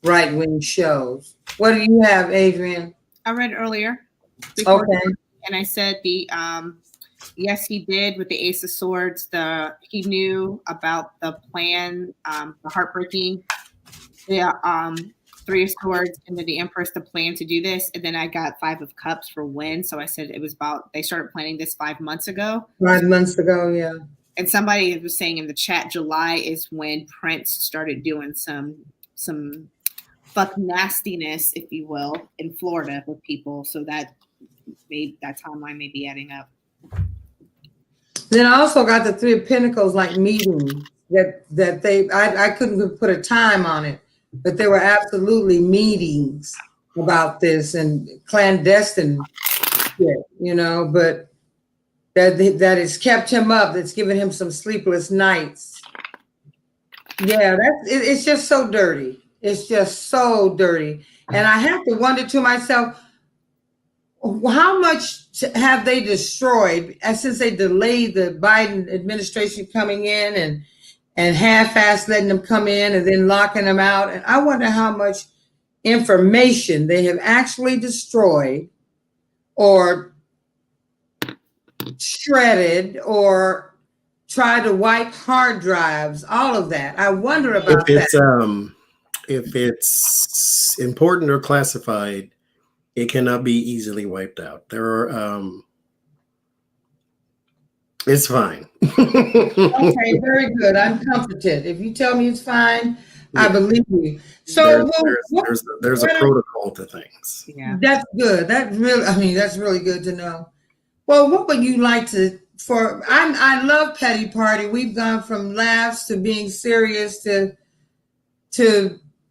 right-wing shows. What do you have, Adrian? I read earlier. Okay. And I said yes, he did with the Ace of Swords. He knew about the plan, the heartbreaking, Three of Swords, and then the Empress, the plan to do this. And then I got Five of Cups for when. So I said it was they started planning this 5 months ago. 5 months ago, yeah. And somebody was saying in the chat, July is when Prince started doing some fuck nastiness, if you will, in Florida with people. So that timeline may be adding up. Then I also got the Three of Pentacles, like meetings that I couldn't put a time on it, but there were absolutely meetings about this and clandestine shit, but that has kept him up, that's given him some sleepless nights. Yeah, it's just so dirty. It's just so dirty. And I have to wonder to myself, how much have they destroyed since they delayed the Biden administration coming in and half-assed letting them come in and then locking them out? And I wonder how much information they have actually destroyed or shredded or tried to wipe hard drives, all of that. I wonder about that. If it's important or classified, it cannot be easily wiped out. It's fine. Okay, very good. I'm comforted. If you tell me it's fine, yeah. I believe you. So there's a protocol to things. Yeah, that's good. That's really good to know. Well, what would you like I love Petty Party. We've gone from laughs to being serious to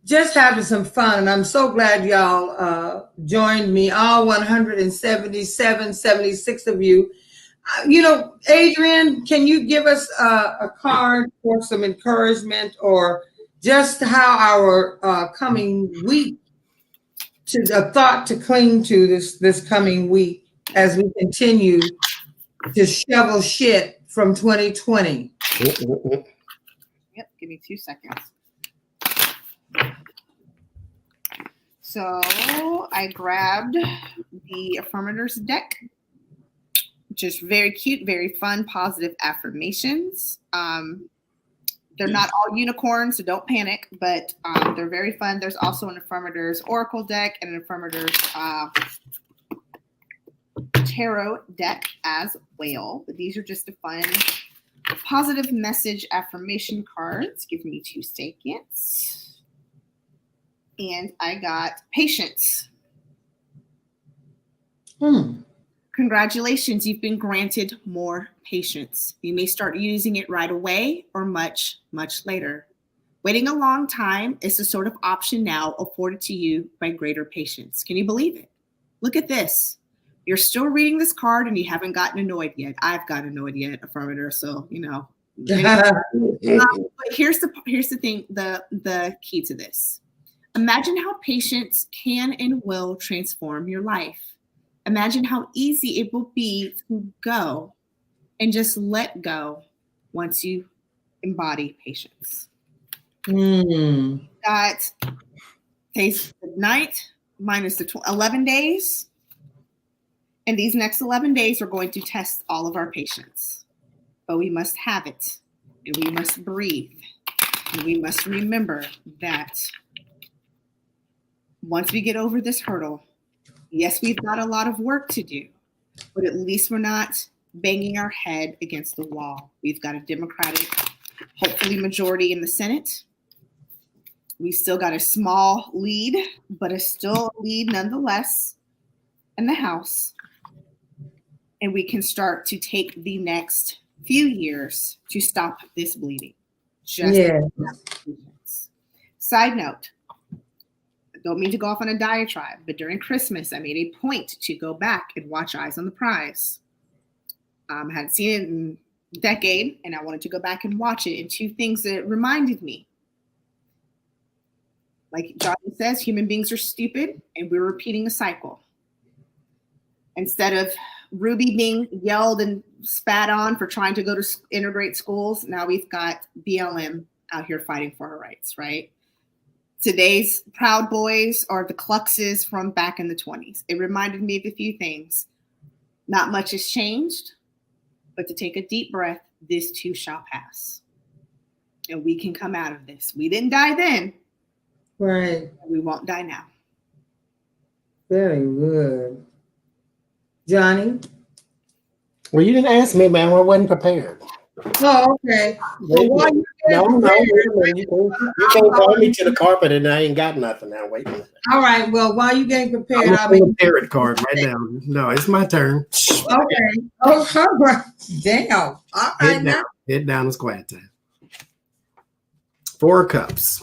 just having some fun. And I'm so glad y'all joined me, all 76 of you. Adrian, can you give us a card for some encouragement or just how our coming week, a thought to cling to this coming week as we continue to shovel shit from 2020? Yep, give me 2 seconds. So I grabbed the Affirmators deck, which is very cute, very fun, positive affirmations. They're not all unicorns, so don't panic, but they're very fun. There's also an Affirmators Oracle deck and an Affirmators Tarot deck as well. But these are just the fun, positive message affirmation cards. Give me 2 seconds. And I got patience. Congratulations, you've been granted more patience. You may start using it right away or much, much later. Waiting a long time is the sort of option now afforded to you by greater patience. Can you believe it? Look at this. You're still reading this card and you haven't gotten annoyed yet. I've gotten annoyed yet, Affirmator, so but here's the thing, the key to this. Imagine how patience can and will transform your life. Imagine how easy it will be to go and just let go once you embody patience. That takes the night minus the 11 days. And these next 11 days are going to test all of our patience. But we must have it, and we must breathe, and we must remember that once we get over this hurdle, yes, we've got a lot of work to do, but at least we're not banging our head against the wall. We've got a Democratic, hopefully, majority in the Senate. We still got a small lead, but it's still a lead nonetheless in the House. And we can start to take the next few years to stop this bleeding. Side note, I don't mean to go off on a diatribe, but during Christmas, I made a point to go back and watch Eyes on the Prize. I hadn't seen it in a decade, and I wanted to go back and watch it. And two things that reminded me. Like Johnny says, human beings are stupid, and we're repeating a cycle. Instead of Ruby being yelled and spat on for trying to go to integrate schools, now we've got BLM out here fighting for our rights, right? Today's Proud Boys are the Kluxes from back in the 20s. It reminded me of a few things. Not much has changed, but to take a deep breath, this too shall pass. And we can come out of this. We didn't die then. Right. We won't die now. Very good. Johnny? Well, you didn't ask me, man. I wasn't prepared. Oh, okay. Well, you can't call me to the carpet and I ain't got nothing now. Wait a minute. All right. Well, while you getting prepared, I'll be a parrot card right now. No, it's my turn. Okay. Oh, all right. Damn. All right now. Head down. It's quiet time. 4 of Cups.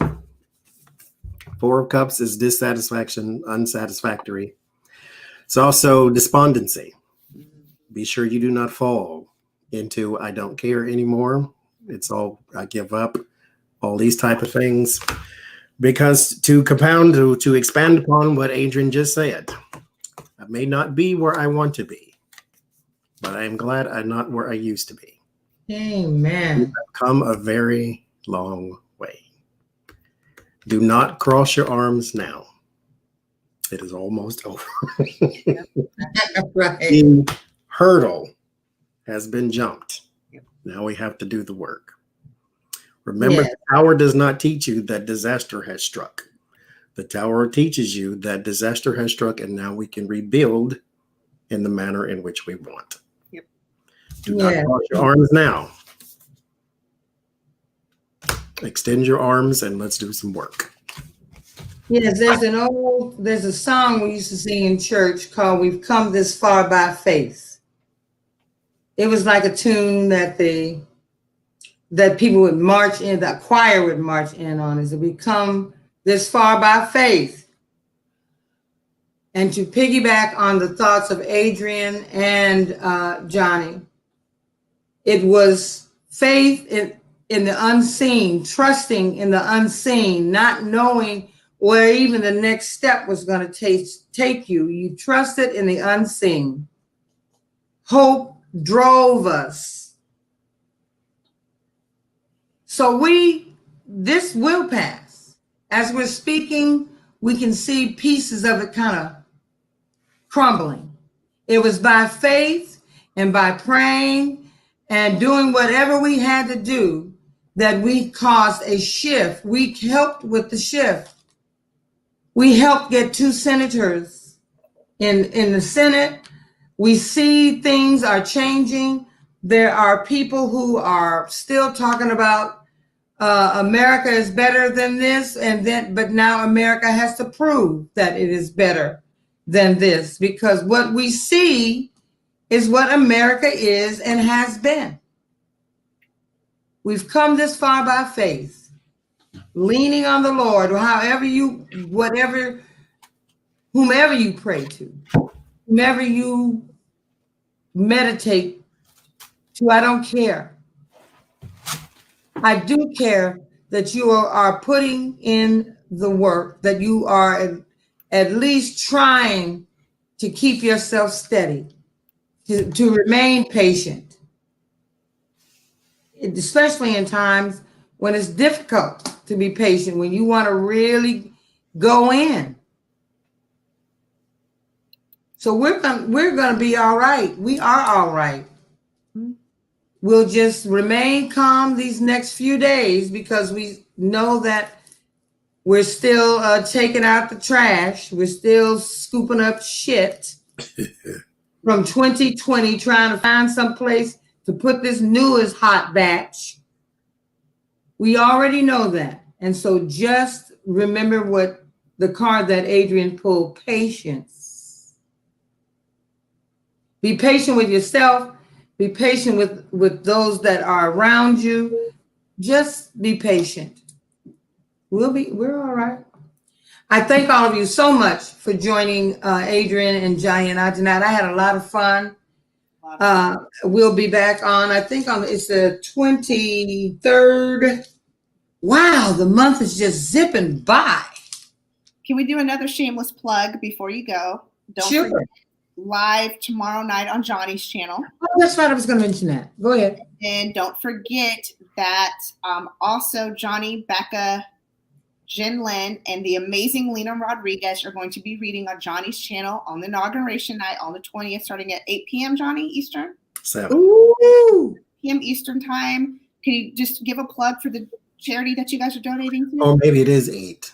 4 of Cups is dissatisfaction, unsatisfactory. It's also despondency. Be sure you do not fall into I don't care anymore. It's all I give up. All these type of things. Because to expand upon what Adrian just said, I may not be where I want to be, but I am glad I'm not where I used to be. Amen. We've come a very long way. Do not cross your arms now. It is almost over. Right. The hurdle has been jumped. Now we have to do the work. Remember, The tower does not teach you that disaster has struck. The tower teaches you that disaster has struck and now we can rebuild in the manner in which we want. Yep. Do not cross your arms now. Extend your arms and let's do some work. Yes, there's a song we used to sing in church called "We've Come This Far by Faith." It was like a tune that people would march in, the choir would march in on, is that we come this far by faith. And to piggyback on the thoughts of Adrian and Johnny, it was faith in the unseen, trusting in the unseen, not knowing where even the next step was going to take you. You trusted in the unseen. Hope drove us. So this will pass. As we're speaking, we can see pieces of it kind of crumbling. It was by faith and by praying and doing whatever we had to do that we caused a shift. We helped with the shift. We helped get 2 senators in the Senate. We see things are changing. There are people who are still talking about America is better than this, but now America has to prove that it is better than this, because what we see is what America is and has been. We've come this far by faith, leaning on the Lord, or whomever you pray to, whomever you meditate to. I don't care. I do care that you are putting in the work, that you are at least trying to keep yourself steady, to remain patient, especially in times when it's difficult to be patient, when you want to really go in. So we're gonna be all right. We are all right. We'll just remain calm these next few days because we know that we're still taking out the trash. We're still scooping up shit from 2020, trying to find some place to put this newest hot batch. We already know that. And so just remember what the card that Adrian pulled, patience. Be patient with yourself. Be patient with those that are around you. Just be patient. We're all right. I thank all of you so much for joining Adrian and Johnny and I tonight. I had a lot of fun. We'll be back on, I think it's the 23rd. Wow, the month is just zipping by. Can we do another shameless plug before you go? Don't Sure. forget, live tomorrow night on Johnny's channel. Oh, that's right. I was going to mention that. Go ahead. And don't forget that also Johnny, Becca, Jen Lynn, and the amazing Lena Rodriguez are going to be reading on Johnny's channel on the inauguration night on the 20th, starting at 8 p.m. Johnny Eastern. 7 p.m. Eastern time. Can you just give a plug for the charity that you guys are donating to? Oh, maybe it is 8.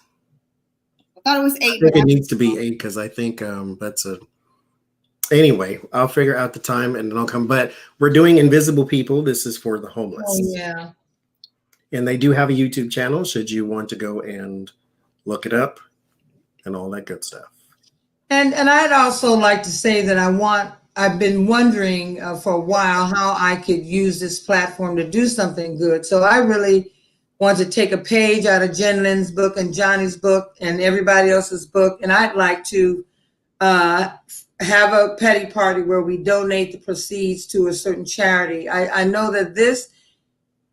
I thought it was 8. I think it needs to be 8 because I think that's a. Anyway, I'll figure out the time and then I'll come. But we're doing Invisible People. This is for the homeless. Oh, yeah. And they do have a YouTube channel should you want to go and look it up and all that good stuff. And I'd also like to say that I've been wondering for a while how I could use this platform to do something good. So I really want to take a page out of Jen Lynn's book and Johnny's book and everybody else's book. And I'd like to have a petty party where we donate the proceeds to a certain charity. I know that this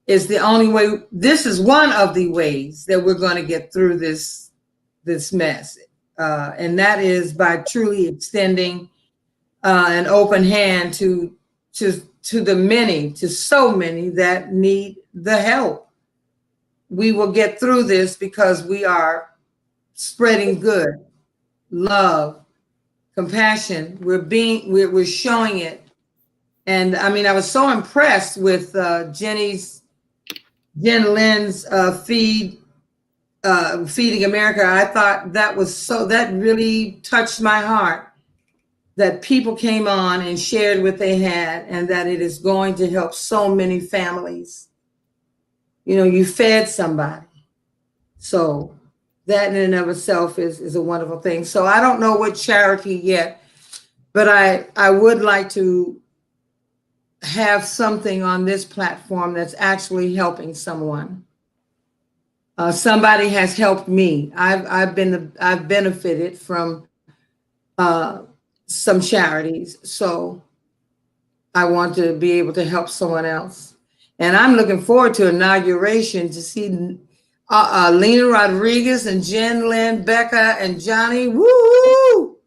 is the only way. This is one of the ways that we're going to get through this mess. And that is by truly extending an open hand to the many, to so many that need the help. We will get through this because we are spreading good, love, compassion. We're showing it. And I mean, I was so impressed with Jen Lynn's Feeding America. I thought that really touched my heart, that people came on and shared what they had and that it is going to help so many families. You know, you fed somebody. So that in and of itself is a wonderful thing. So I don't know what charity yet, but I would like to have something on this platform that's actually helping someone. Somebody has helped me. I've benefited from some charities, so I want to be able to help someone else. And I'm looking forward to inauguration to see Lena Rodriguez and Jen Lynn, Becca and Johnny. Woo!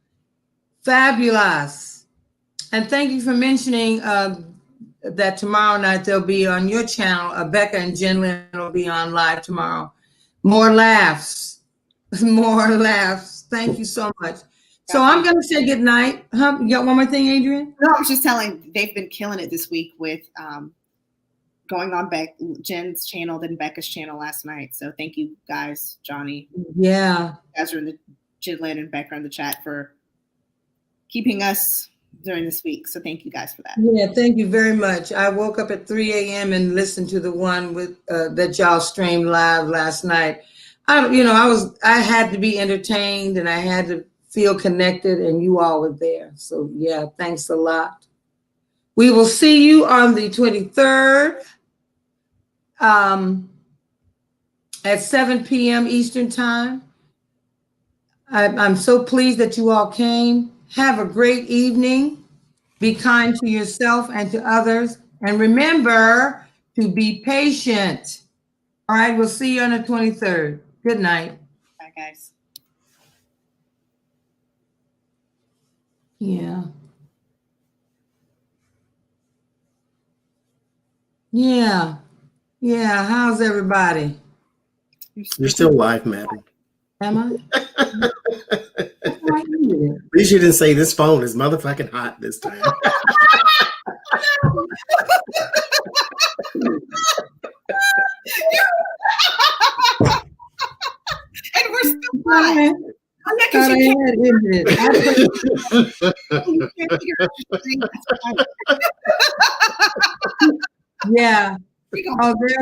Fabulous. And thank you for mentioning that tomorrow night they'll be on your channel. Becca and Jen Lynn will be on live tomorrow. More laughs. More laughs. Thank you so much. So I'm going to say good night. You got one more thing, Adrian? No, I was just telling, they've been killing it this week with going on Jen's channel, then Becca's channel last night. So thank you guys, Johnny. Yeah. You guys are in the Jen Lynn and Becca in the chat for keeping us during this week. So thank you guys for that. Yeah, thank you very much. I woke up at 3 a.m. and listened to the one with that y'all streamed live last night. I had to be entertained and I had to feel connected, and you all were there. So yeah, thanks a lot. We will see you on the 23rd at 7 p.m. Eastern time. I'm so pleased that you all came. Have a great evening. Be kind to yourself and to others. And remember to be patient. All right, we'll see you on the 23rd. Good night. Bye, guys. Yeah. Yeah. Yeah. How's everybody? You're still live, madam. Am I? At least you didn't say this phone is motherfucking hot this time. And we're still fine. I'm not because you can't. Yeah. Oh, there